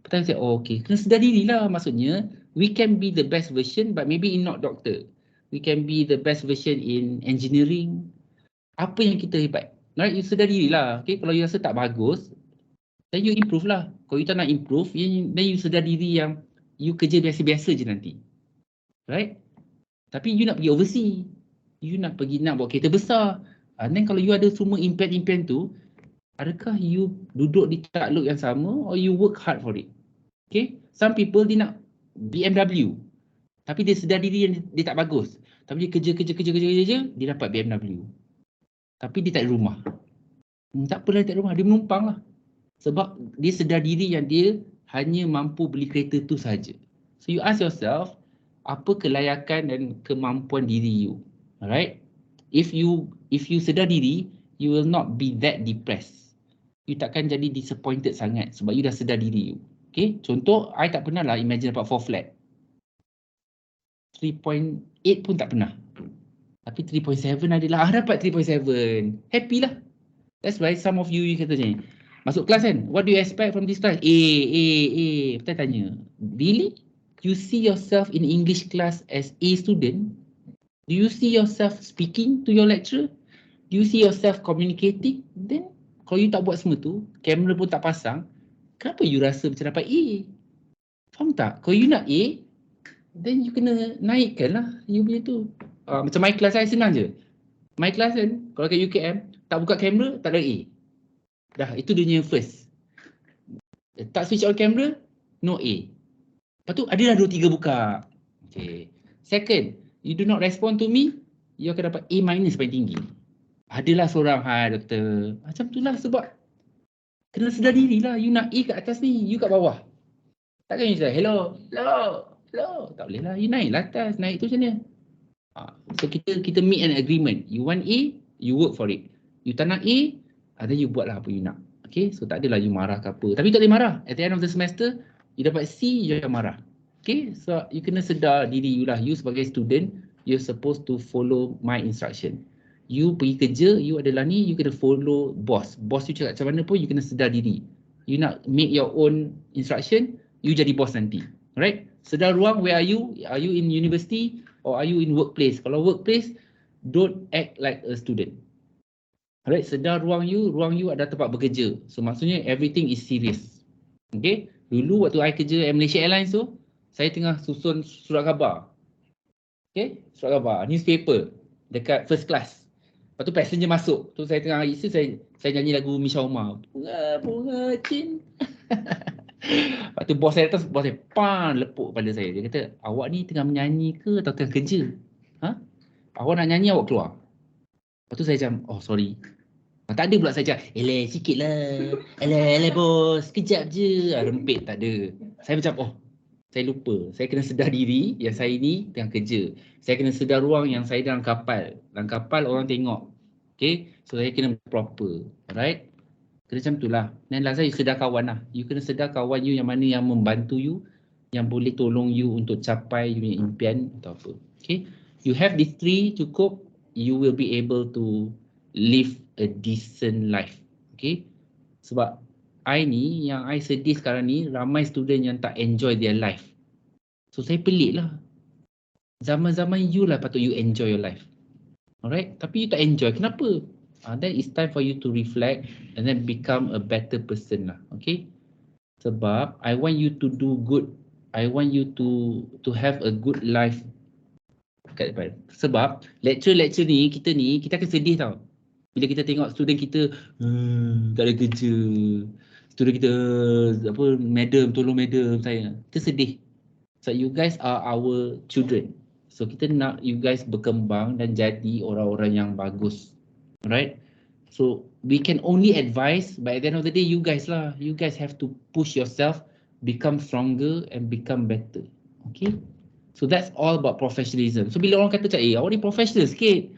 Pertama saya, okay, kena sedar dirilah. Maksudnya, we can be the best version but maybe not doctor. We can be the best version in engineering. Apa yang kita hebat. Right? You sedar dirilah. Okay? Kalau you rasa tak bagus, then you improve lah. Kalau you tak nak improve, then you sedar diri yang you kerja biasa-biasa je nanti. Right? Tapi you nak pergi overseas. You nak bawa kereta besar. And then kalau you ada semua impian-impian tu, adakah you duduk di takluk yang sama or you work hard for it? Okay, some people dia nak BMW. Tapi dia sedar diri yang dia tak bagus. Tapi dia kerja, dia dapat BMW. Tapi dia tak ada rumah. Tak apalah dia tak ada rumah, dia menumpang lah. Sebab dia sedar diri yang dia hanya mampu beli kereta tu saja. So you ask yourself, apa kelayakan dan kemampuan diri you? Alright? If you sedar diri, you will not be that depressed. You takkan jadi disappointed sangat sebab you dah sedar diri you. Okay? Contoh, I tak pernah lah imagine dapat 4 flat. 3.8 pun tak pernah. Tapi 3.7 adalah dapat 3.7. Happy lah. That's why some of you kata macam ni. Masuk kelas kan, what do you expect from this class? A. Kita tanya, really? You see yourself in English class as A student? Do you see yourself speaking to your lecturer? Do you see yourself communicating? Then, kalau you tak buat semua tu, kamera pun tak pasang, kenapa you rasa macam dapat A? Faham tak? Kalau you nak A, then you kena naikkan lah you punya tu. Macam my class saya senang je. My class kan, kalau kat UKM, tak buka kamera, tak ada A. Dah, itu dia punya first. Tak switch on camera, no A. Lepas tu, adalah 2-3 buka. Okay. Second, you do not respond to me, you akan dapat A- paling tinggi. Adalah seorang, hai doktor. Macam tu lah sebab kena sedar diri lah. You nak A kat atas ni, you kat bawah. Takkan you say, hello. Tak boleh lah, you naik lah atas. Naik tu macam mana? So kita meet an agreement. You want A, you work for it. You tak nak A, then you buat lah apa you nak. Okay, so tak adalah you marah ke apa. Tapi tak boleh marah. At the end of the semester, you dapat C, you akan marah. Okay, so you kena sedar diri you lah. You sebagai student, you're supposed to follow my instruction. You pergi kerja, you adalah ni, you kena follow boss. Boss you cakap macam mana pun, you kena sedar diri. You nak make your own instruction, you jadi boss nanti. Alright? Sedar ruang, where are you? Are you in university or are you in workplace? Kalau workplace, don't act like a student. Alright, sedar ruang you ada tempat bekerja. So maksudnya everything is serious. Okay? Dulu waktu I kerja Malaysia Airlines tu, saya tengah susun surat khabar. Okay? Surat khabar, newspaper dekat first class. Lepas tu passenger masuk. Tu saya tengah isi, saya nyanyi lagu Misha Umar. Bunga cinta. Lepas tu bos saya atas, bos saya lepuk pada saya. Dia kata, awak ni tengah menyanyi ke atau tengah kerja? Awak nak nyanyi, awak keluar. Lepas tu saya macam, oh sorry. Tak ada pula saya cakap, sikit lah. Bos, kejap je. Rempit, tak ada. Saya macam, oh, saya lupa. Saya kena sedar diri yang saya ni tengah kerja. Saya kena sedar ruang yang saya dalam kapal. Dalam kapal orang tengok. Okay, so saya kena proper. Alright? Kena macam tu lah. Dan last you sedar kawan lah. You kena sedar kawan you yang mana yang membantu you, yang boleh tolong you untuk capai you punya impian atau apa. Okay, you have these 3 cukup, you will be able to live a decent life. Okay, sebab I ni, yang I sedih sekarang ni, ramai student yang tak enjoy their life. So saya pelik lah. Zaman-zaman you lah patut you enjoy your life. Alright, tapi you tak enjoy. Kenapa? Then it's time for you to reflect and then become a better person lah. Okay, sebab I want you to do good. I want you to have a good life kat depan. Sebab lecture ni, kita akan sedih tau. Bila kita tengok student kita tak ada kerja. Student kita madam, tolong madam saya. Kita sedih. So you guys are our children. So kita nak you guys berkembang dan jadi orang-orang yang bagus. Alright? So we can only advise, but at the end of the day, you guys lah. You guys have to push yourself, become stronger and become better. Okay? So that's all about professionalism. So bila orang kata macam, awak ni professional sikit.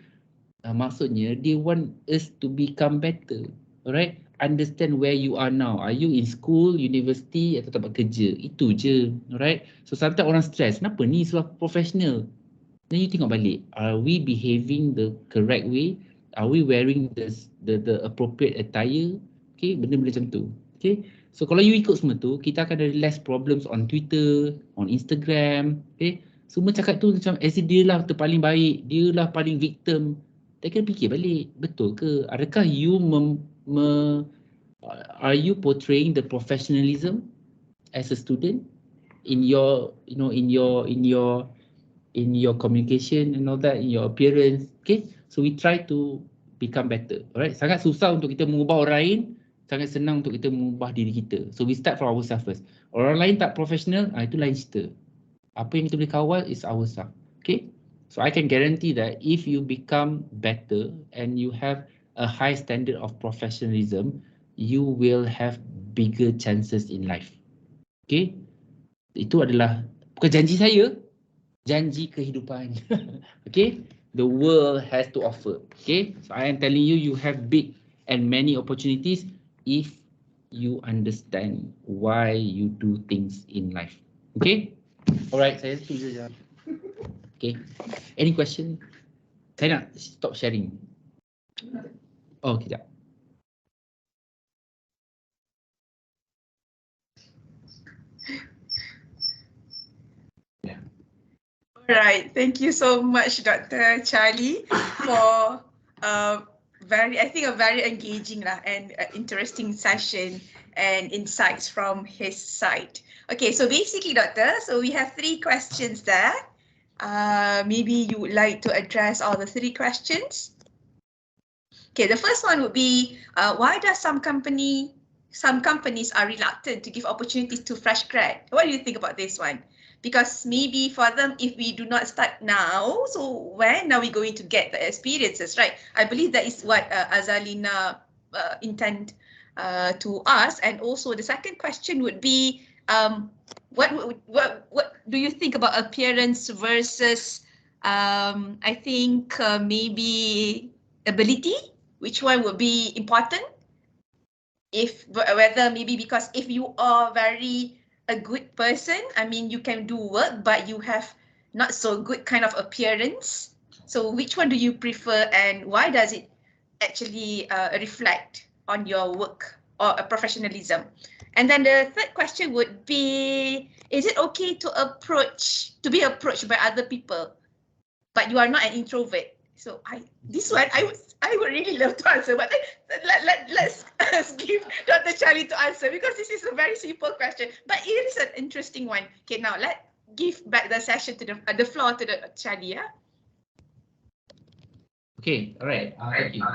Maksudnya, they want us to become better. Alright? Understand where you are now. Are you in school, university atau tempat kerja? Itu je. Alright? So sometimes orang stress. Kenapa ni sebab professional? Then you tengok balik. Are we behaving the correct way? Are we wearing the appropriate attire? Okay, benda-benda macam tu. Okay, so kalau you ikut semua tu, kita akan ada less problems on Twitter, on Instagram. Okay, semua cakap tu macam as if dia lah paling baik, dia lah paling victim. Tak kena fikir balik, betul ke? Adakah you are you portraying the professionalism as a student in your, in your communication and all that, in your appearance? Okay, so we try to become better. Alright, sangat susah untuk kita mengubah orang lain sangat senang untuk kita mengubah diri kita. So we start from ourselves first. Orang lain tak professional, itu lain cerita. Apa yang kita boleh kawal is ourselves. Okay? So I can guarantee that if you become better and you have a high standard of professionalism, you will have bigger chances in life. Okay? Itu adalah bukan janji saya, janji kehidupan. Okay? The world has to offer. Okay? So I am telling you, you have big and many opportunities if you understand why you do things in life. Okay? Alright, saya tulis saja. Okay. Any question? Saya nak stop sharing. Oh, kejap. Right. Thank you so much, Dr. Charlie, for a very engaging and interesting session and insights from his side. Okay, so basically, Doctor, so we have 3 questions there. Maybe you would like to address all the 3 questions. Okay, the first one would be, why does some companies are reluctant to give opportunities to fresh grad? What do you think about this one? Because maybe for them, if we do not start now, so when are we going to get the experiences, right? I believe that is what Azalina intend to ask. And also the second question would be, what do you think about appearance versus, I think maybe ability? Which one would be important? Whether maybe because if you are a good person, I mean, you can do work, but you have not so good kind of appearance. So which one do you prefer, and why does it actually reflect on your work or professionalism? And then the third question would be, is it okay to be approached by other people, but you are not an introvert? So this one I would really love to answer, but let's give Dr. Charlie to answer, because this is a very simple question, but it is an interesting one. Okay, now let's give back the session to the floor to the Charlie. Yeah. Okay, all right. Thank you.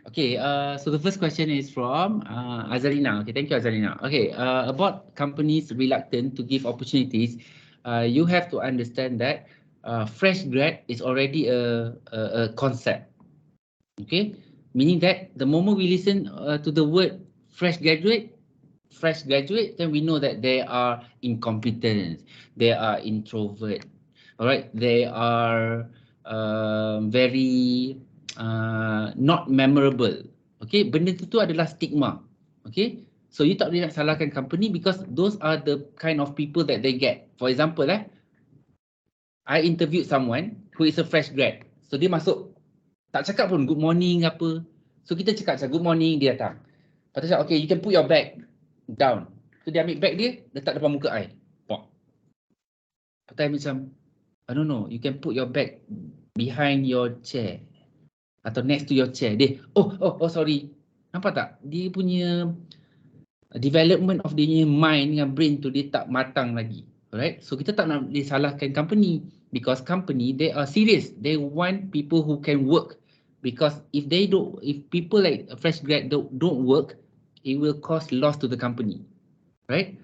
Okay, so the first question is from Azalina. Okay, thank you, Azalina. Okay, about companies reluctant to give opportunities, you have to understand that fresh grad is already a concept. Okay, meaning that the moment we listen to the word fresh graduate, then we know that they are incompetent, they are introvert, all right, they are very not memorable. Okay, benda tu adalah stigma. Okay, so you tak boleh nak salahkan company, because those are the kind of people that they get. For example, I interviewed someone who is a fresh grad. So dia masuk, tak cakap pun good morning apa. So kita cakap good morning, dia datang. Lepas tu cakap, okay, you can put your bag down. So dia ambil bag dia, letak depan muka I. Pok. Lepas tu I macam, I don't know, you can put your bag behind your chair. Atau next to your chair. Dia, oh sorry. Nampak tak? Dia punya development of dia punya mind dengan brain tu dia tak matang lagi. Alright, so kita tak nak disalahkan company, because company, they are serious. They want people who can work, because if people like a fresh grad don't work, it will cause loss to the company, right?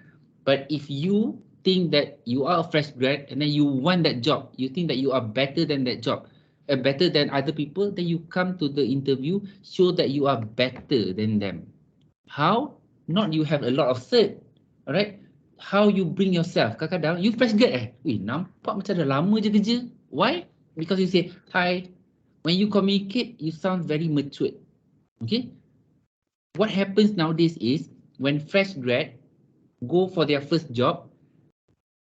But if you think that you are a fresh grad and then you want that job, you think that you are better than that job, better than other people, then you come to the interview, show that you are better than them. How? Not you have a lot of cert, alright? How you bring yourself. Kadang-kadang you fresh grad nampak macam dah lama je kerja. Why? Because you say hi. When you communicate, you sound very matured. Okay? What happens nowadays is when fresh grad go for their first job,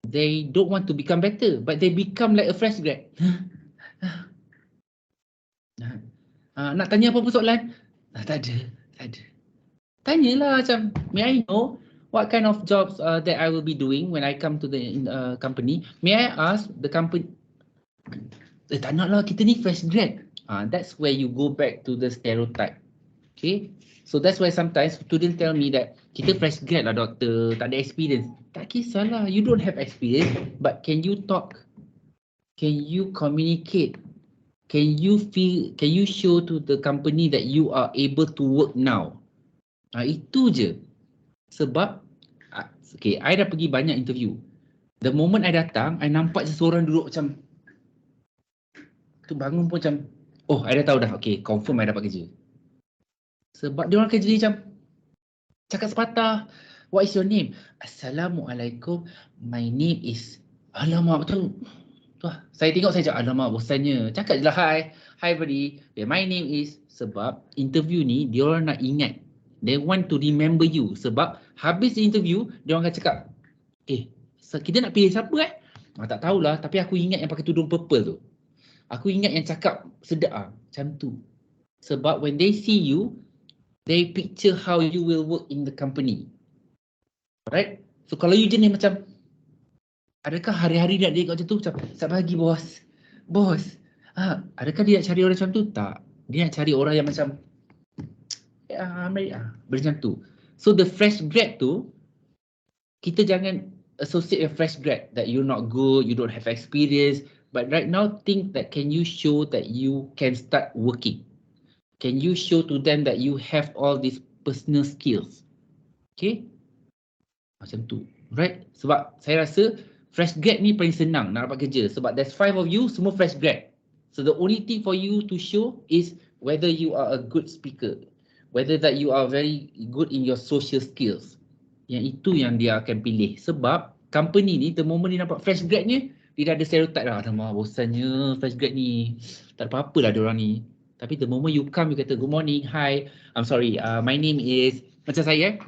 they don't want to become better, but they become like a fresh grad. Nak tanya apa-apa soalan? Tak ada. Tanyalah macam, may I know what kind of jobs that I will be doing when I come to the company? May I ask the company? Tak nak lah, kita ni fresh grad. That's where you go back to the stereotype. Okay, so that's why sometimes students tell me that kita fresh grad lah doktor, tak ada experience. Tak kisahlah, you don't have experience, but can you talk? Can you communicate? can you show to the company that you are able to work now? Itu je. Sebab, okay, I dah pergi banyak interview. The moment I datang, I nampak seseorang duduk macam, tu bangun pun macam, oh, I dah tahu dah, okay, confirm I dapat kerja. Sebab dia orang kerja ni macam, cakap sepatah, what is your name? Assalamualaikum, my name is, alamak, betul. Saya tengok saya cakap, alamak, bosannya. Cakap je lah, hi buddy, my name is, sebab interview ni, dia orang nak ingat. They want to remember you. Sebab habis interview, dia orang akan cakap, kita nak pilih siapa tak tahulah, tapi aku ingat yang pakai tudung purple tu. Aku ingat yang cakap sedap macam tu. Sebab when they see you, they picture how you will work in the company. Right? So kalau you jenis macam, adakah hari-hari nak dia macam tu? Macam, selamat pagi bos. Bos, adakah dia nak cari orang macam tu? Tak. Dia nak cari orang yang macam, macam tu. So the fresh grad tu, kita jangan associate a fresh grad that you're not good, you don't have experience. But right now, think that can you show that you can start working? Can you show to them that you have all these personal skills? Okay? Macam tu. Right? Sebab saya rasa fresh grad ni paling senang nak dapat kerja. Sebab there's 5 of you, semua fresh grad. So the only thing for you to show is whether you are a good speaker. Whether that you are very good in your social skills. Yang itu yang dia akan pilih. Sebab company ni, the moment dia nampak fresh grad ni, dia dah ada stereotype lah. Alamak, bosannya fresh grad ni. Tak ada apa-apa lah diorang ni. Tapi the moment you come, you kata, good morning, hi, I'm sorry, my name is, macam saya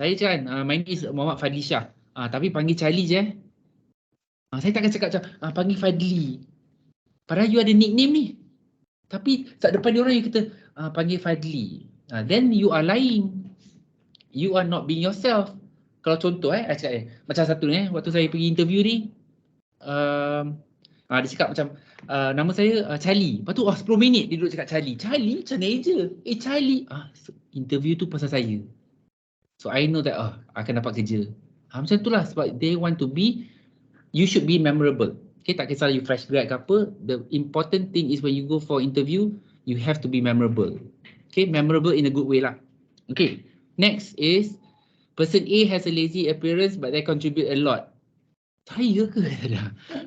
Saya kan, my name is Muhammad Fadli Shah. Tapi panggil Charlie je. Saya takkan cakap macam, panggil Fadli. Padahal you ada nickname ni. Tapi saat depan diorang you kata, panggil Fadli. Then you are lying. You are not being yourself. Kalau contoh saya cakap macam satu ni waktu saya pergi interview ni, dia cakap macam, nama saya Charlie. Lepas tu 10 minit dia duduk cakap Charlie. Charlie macam ni je. Charlie. Interview tu pasal saya. So I know that akan dapat kerja. Macam tu lah sebab they want to be, you should be memorable. Okay, tak kisah you fresh grad ke apa, the important thing is when you go for interview, you have to be memorable. Okay, memorable in a good way lah. Okay, next is, person A has a lazy appearance but they contribute a lot. Saya ke?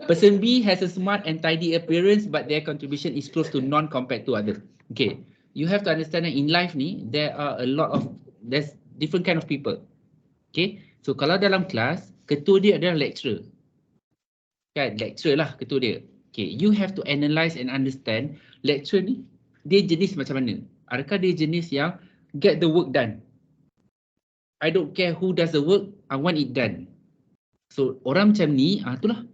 Person B has a smart and tidy appearance but their contribution is close to none compared to others. Okay, you have to understand that in life ni, there's different kind of people. Okay, so kalau dalam kelas, ketua dia adalah lecturer. Kan, lecturer lah ketua dia. Okay, you have to analyse and understand lecturer ni, dia jenis macam mana. Adakah dia jenis yang get the work done? I don't care who does the work, I want it done. So orang macam ni, itulah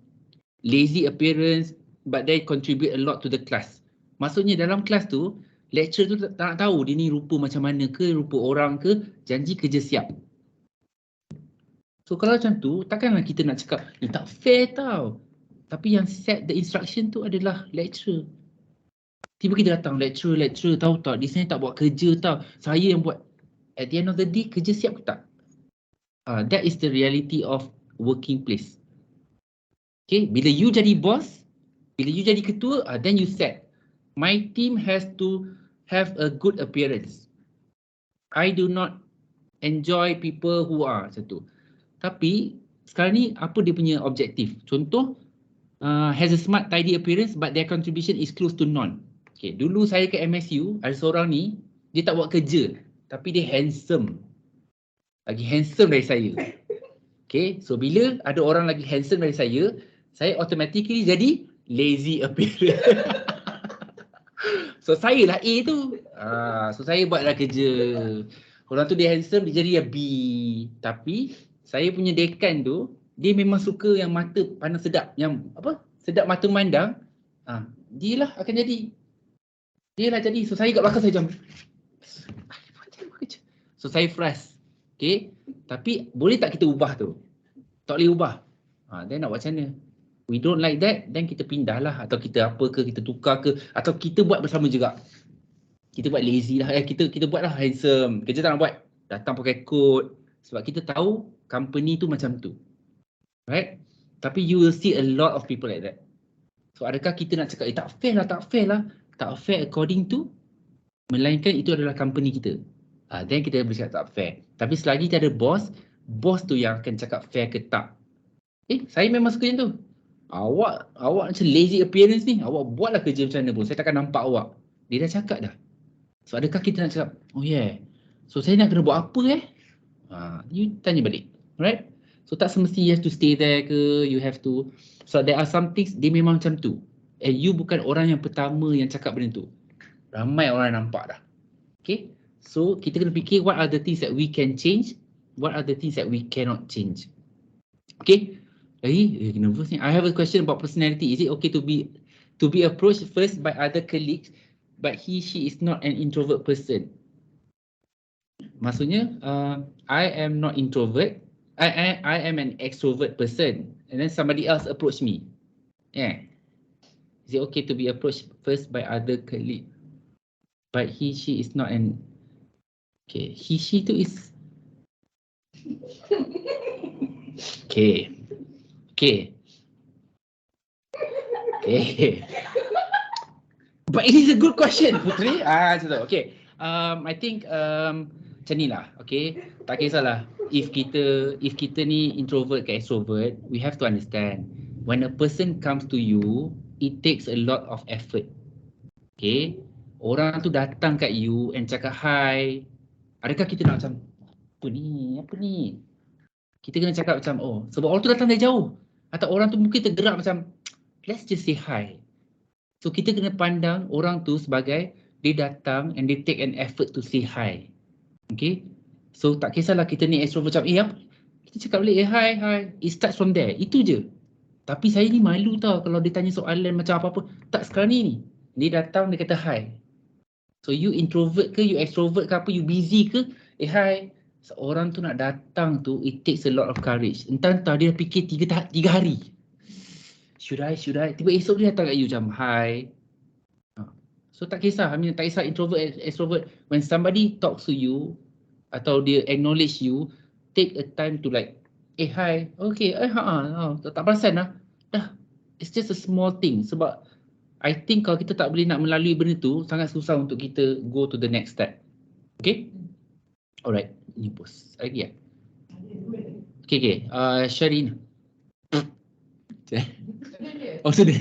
lazy appearance but they contribute a lot to the class. Maksudnya dalam kelas tu, lecturer tu tak nak tahu dia ni rupa macam mana ke, rupa orang ke, janji kerja siap. So kalau macam tu, takkanlah kita nak cakap, ni tak fair tau. Tapi yang set the instruction tu adalah lecturer. Tiba kita datang, lecturer tahu tak, di sini tak buat kerja tau. Saya yang buat. At the end of the day, kerja siap ke tak? That is the reality of working place. Okay, bila you jadi boss, bila you jadi ketua, then you set. My team has to have a good appearance. I do not enjoy people who are macam tu. Tapi sekarang ni apa dia punya objektif? Contoh, has a smart tidy appearance but their contribution is close to none. Okay, dulu saya ke MSU, ada seorang ni, dia tak buat kerja. Tapi dia handsome. Lagi handsome dari saya. Okay, so bila ada orang lagi handsome dari saya automatically jadi lazy appearance. So saya lah A tu. So saya buatlah kerja. Orang tu dia handsome, dia jadi B. Tapi saya punya dekan tu, dia memang suka yang mata pandang sedap. Yang apa? Sedap mata memandang. Dia lah akan jadi. Dia lah jadi. So saya kat belakang saya macam, so saya frust. Okay. Tapi boleh tak kita ubah tu? Tak boleh ubah. Then nak buat macam mana? We don't like that, then kita pindah lah. Atau kita apa ke, kita tukar ke. Atau kita buat bersama juga. Kita buat lazy lah. Kita buat lah handsome. Kerja tak nak buat. Datang pakai coat. Sebab kita tahu company tu macam tu. Right? Tapi you will see a lot of people like that. So adakah kita nak cakap tak fair lah, tak fair lah. Tak fair according to, melainkan itu adalah company kita. Then kita boleh cakap tak fair. Tapi selagi kita ada bos, bos tu yang akan cakap fair ke tak. Saya memang suka macam tu. Awak macam lazy appearance ni. Awak buatlah kerja macam mana pun. Saya takkan nampak awak. Dia dah cakap dah. So adakah kita nak cakap, oh yeah. So saya nak kena buat apa You tanya balik. Alright? So tak semesti you have to stay there ke, you have to. So there are some things, dia memang macam tu. And you bukan orang yang pertama yang cakap benda tu. Ramai orang nampak dah. Okay? So kita kena fikir what are the things that we can change, what are the things that we cannot change. Okay? Lagi, nervous ni. I have a question about personality. Is it okay to be approached first by other colleagues, but she is not an introvert person? Maksudnya, I am not introvert. I am an extrovert person, and then somebody else approach me. Yeah. Is it okay to be approached first by other colleagues, but she is not an. Okay, she tu is. Okay. But it is a good question, Putri. Okay. I think macam ni lah. Okay. Tak kisahlah. If kita ni introvert ke extrovert, we have to understand when a person comes to you, it takes a lot of effort. Okay. Orang tu datang kat you and cakap hi. Adakah kita nak macam apa ni? Kita kena cakap macam sebab orang tu datang dari jauh. Atau orang tu mungkin tergerak macam let's just say hi. So kita kena pandang orang tu sebagai dia datang and they take an effort to say hi. Okay. So tak kisahlah kita ni extrovert macam apa? Kita cakap balik hi. It starts from there. Itu je. Tapi saya ni malu tau kalau dia tanya soalan macam apa-apa. Tak, sekarang ni. Dia datang dia kata hi. So you introvert ke, you extrovert ke apa, you busy ke? Hi. Seorang tu nak datang tu, it takes a lot of courage. Entah dia fikir 3 hari. Should I? Tiba esok dia datang kat you macam hi. So tak kisah, tak kisah introvert, extrovert. When somebody talks to you atau dia acknowledge you, take a time to like, hi, okay, tak perasan lah. Dah, it's just a small thing. Sebab I think kalau kita tak boleh nak melalui benda tu, sangat susah untuk kita go to the next step. Okay? Alright, ni pos. Lagi ya? Okay. Sharina. Oh, sudah.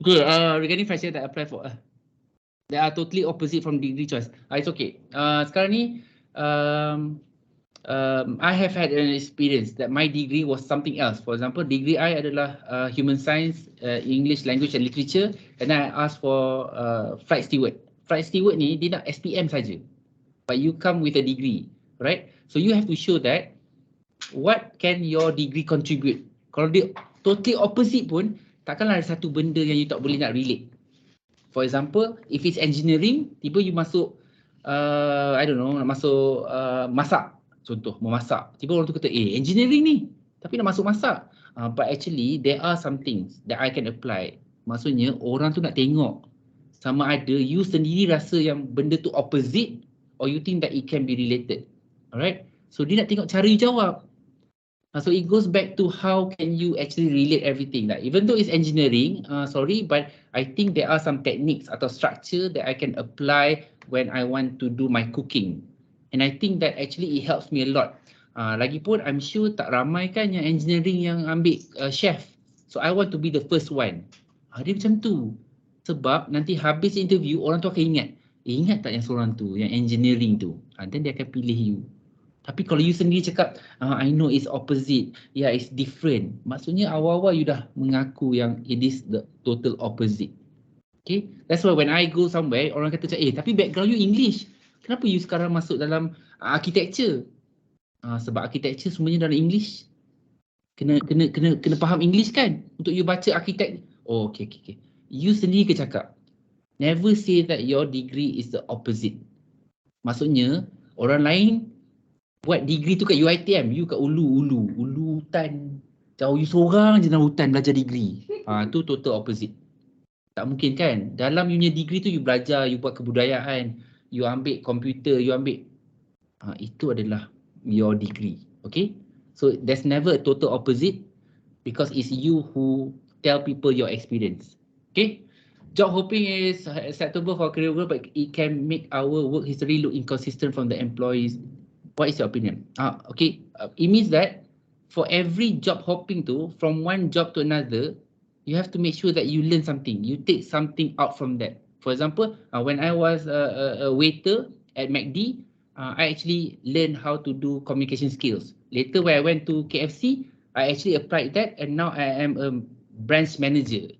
Okay, regarding freshers that apply for, they are totally opposite from degree choice. It's okay. Sekarang ni, I have had an experience that my degree was something else. For example, degree I adalah human science, English language and literature, and I asked for flight steward. Flight steward ni dia nak SPM saja, but you come with a degree, right? So you have to show that what can your degree contribute. Kalau dia totally opposite pun, takkanlah ada satu benda yang you tak boleh nak relate. For example, if it's engineering, tiba you masuk, I don't know, nak masuk masak. Contoh, memasak. Tiba orang tu kata, engineering ni, tapi nak masuk masak. But actually, there are some things that I can apply. Maksudnya, orang tu nak tengok sama ada you sendiri rasa yang benda tu opposite or you think that it can be related. Alright? So, dia nak tengok cara you jawab. So it goes back to how can you actually relate everything. Like even though it's engineering, but I think there are some techniques atau structure that I can apply when I want to do my cooking. And I think that actually it helps me a lot. Lagipun I'm sure tak ramai kan yang engineering yang ambil chef. So I want to be the first one. Dia macam tu. Sebab nanti habis interview orang tu akan ingat. Ingat tak yang seorang tu, yang engineering tu. Then dia akan pilih you. Tapi kalau you sendiri cakap, I know it's opposite. Yeah, it's different. Maksudnya awal-awal you dah mengaku yang it is the total opposite. Okay? That's why when I go somewhere, orang kata macam, tapi background you English. Kenapa you sekarang masuk dalam architecture? Sebab architecture semuanya dalam English. Kena faham English kan? Untuk you baca architect. Oh, okay. You sendiri ke cakap. Never say that your degree is the opposite. Maksudnya, orang lain buat degree tu kat UiTM, you kat ulu hutan. Jauh you seorang je dalam hutan belajar degree. Tu total opposite. Tak mungkin kan? Dalam you punya degree tu you belajar, you buat kebudayaan, you ambil komputer, you ambil. Itu adalah your degree. Okay? So there's never a total opposite because it's you who tell people your experience. Okay, job hopping is acceptable for career growth, but it can make our work history look inconsistent from the employees. What is your opinion? Okay, it means that for every job hopping from one job to another, you have to make sure that you learn something. You take something out from that. For example, when I was a waiter at McD, I actually learned how to do communication skills. Later, when I went to KFC, I actually applied that, and now I am a branch manager.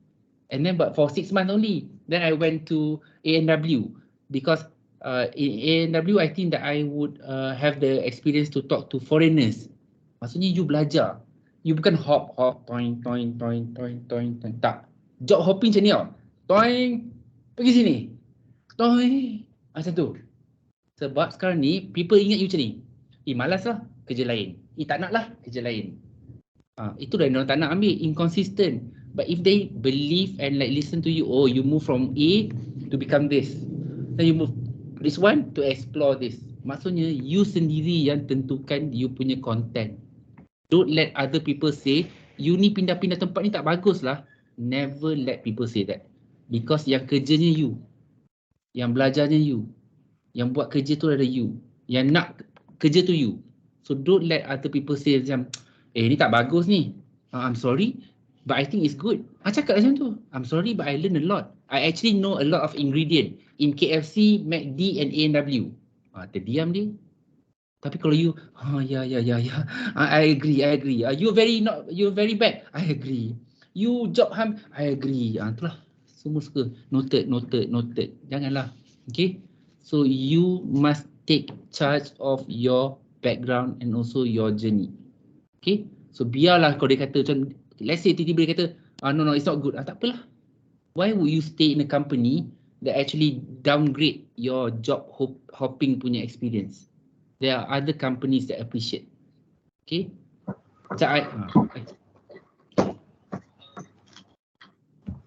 And then, but for 6 months only, then I went to A&W because in A&W, I think that I would have the experience to talk to foreigners. Maksudnya you belajar. You bukan hop, toing. Tak. Job hopping macam ni tau. Toing, pergi sini. Toing. Macam tu. Sebab sekarang ni, people ingat you macam ni. Malas lah, kerja lain. Tak nak lah, kerja lain. Itu dah orang tak nak ambil, inconsistent. But if they believe and like listen to you, oh, you move from A to become this. Then you move this one to explore this. Maksudnya, you sendiri yang tentukan you punya content. Don't let other people say, you ni pindah-pindah tempat ni tak bagus lah. Never let people say that. Because yang kerjanya you. Yang belajarnya you. Yang buat kerja tu ada you. Yang nak kerja tu you. So don't let other people say macam, ni tak bagus ni. I'm sorry, but I think it's good. Cakap macam tu. I'm sorry, but I learn a lot. I actually know a lot of ingredient in KFC, McD and A&W. Terdiam dia. Tapi kalau you, ya. I agree. You're very bad. I agree. You job ham, I agree. Itulah. Semua suka. Noted. Janganlah. Okay. So you must take charge of your background and also your journey. Okay. So biarlah kalau dia kata macam, let's say tiba-tiba dia kata, no, it's not good. Tak apalah. Why would you stay in a company that actually downgrade your job hopping punya experience? There are other companies that appreciate. Okay.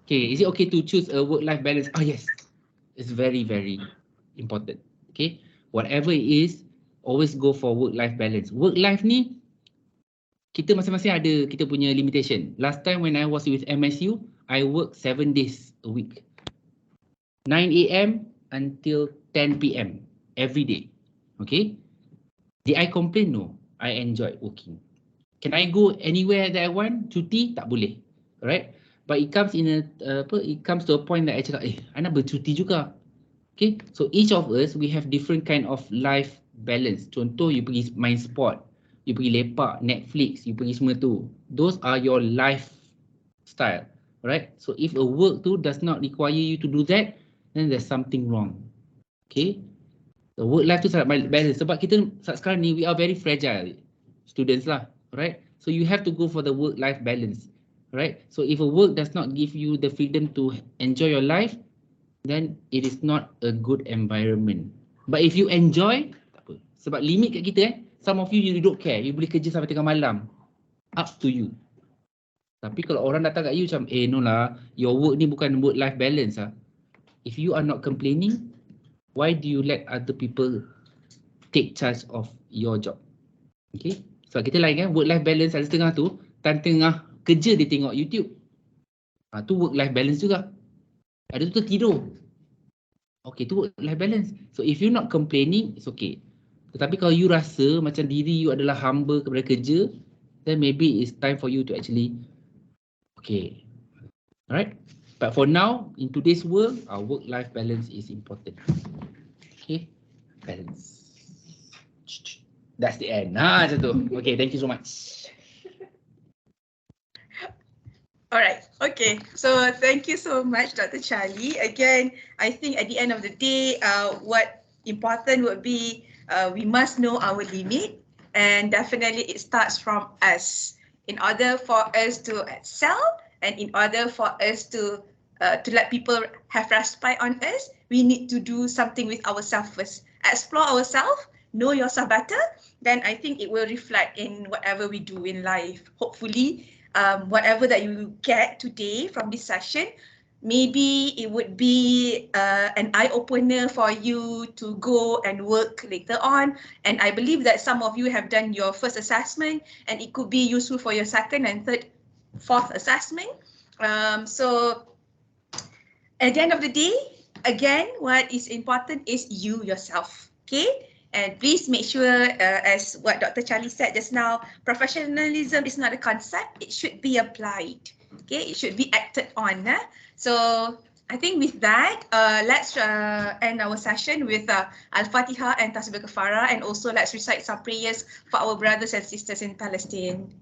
Okay, is it okay to choose a work-life balance? Yes. It's very, very important. Okay. Whatever it is, always go for work-life balance. Work-life ni, kita masing-masing ada kita punya limitation. Last time when I was with MSU, I work 7 days a week. 9 AM until 10 PM every day. Okay. Did I complain? No. I enjoyed working. Can I go anywhere that I want? Cuti? Tak boleh. Alright? But it comes to a point that I cakap, I nak bercuti juga. Okay? So each of us, we have different kind of life balance. Contoh, you pergi main sport. You pergi lepak, Netflix, you pergi semua tu. Those are your lifestyle. Alright? So if a work tu does not require you to do that, then there's something wrong. Okay? The work life tu sangat balance. Sebab kita sekarang ni, we are very fragile students lah. Right? So you have to go for the work life balance. Right? So if a work does not give you the freedom to enjoy your life, then it is not a good environment. But if you enjoy, tak apa. Sebab limit kat kita some of you don't care. You boleh kerja sampai tengah malam. Up to you. Tapi kalau orang datang kat you macam, no lah, your work ni bukan work life balance lah. If you are not complaining, why do you let other people take charge of your job? Okay. Sebab kita lain kan, work-life balance ada setengah tu, tengah kerja dia tengok YouTube. Tu work-life balance juga. Ada tu tertidur. Okay, tu work-life balance. So if you're not complaining, it's okay. Tetapi kalau you rasa macam diri you adalah hamba kepada kerja, then maybe it's time for you to actually, okay. Alright. But for now, in today's world, our work-life balance is important. Okay, balance. That's the end. Macam tu. Okay, thank you so much. Alright, okay. So thank you so much, Dr. Charlie. Again, I think at the end of the day, what important would be we must know our limit, and definitely it starts from us. In order for us to excel and in order for us to let people have respect on us, we need to do something with ourselves first. Explore ourselves, know yourself better, then I think it will reflect in whatever we do in life. Hopefully, whatever that you get today from this session, maybe it would be an eye-opener for you to go and work later on. And I believe that some of you have done your first assessment and it could be useful for your second and third, fourth assessment. So at the end of the day, again, what is important is you yourself, okay? And please make sure, as what Dr. Charlie said just now, professionalism is not a concept, it should be applied, okay? It should be acted on. So I think with that, let's end our session with Al-Fatiha and Tasbih Kafara, and also let's recite some prayers for our brothers and sisters in Palestine.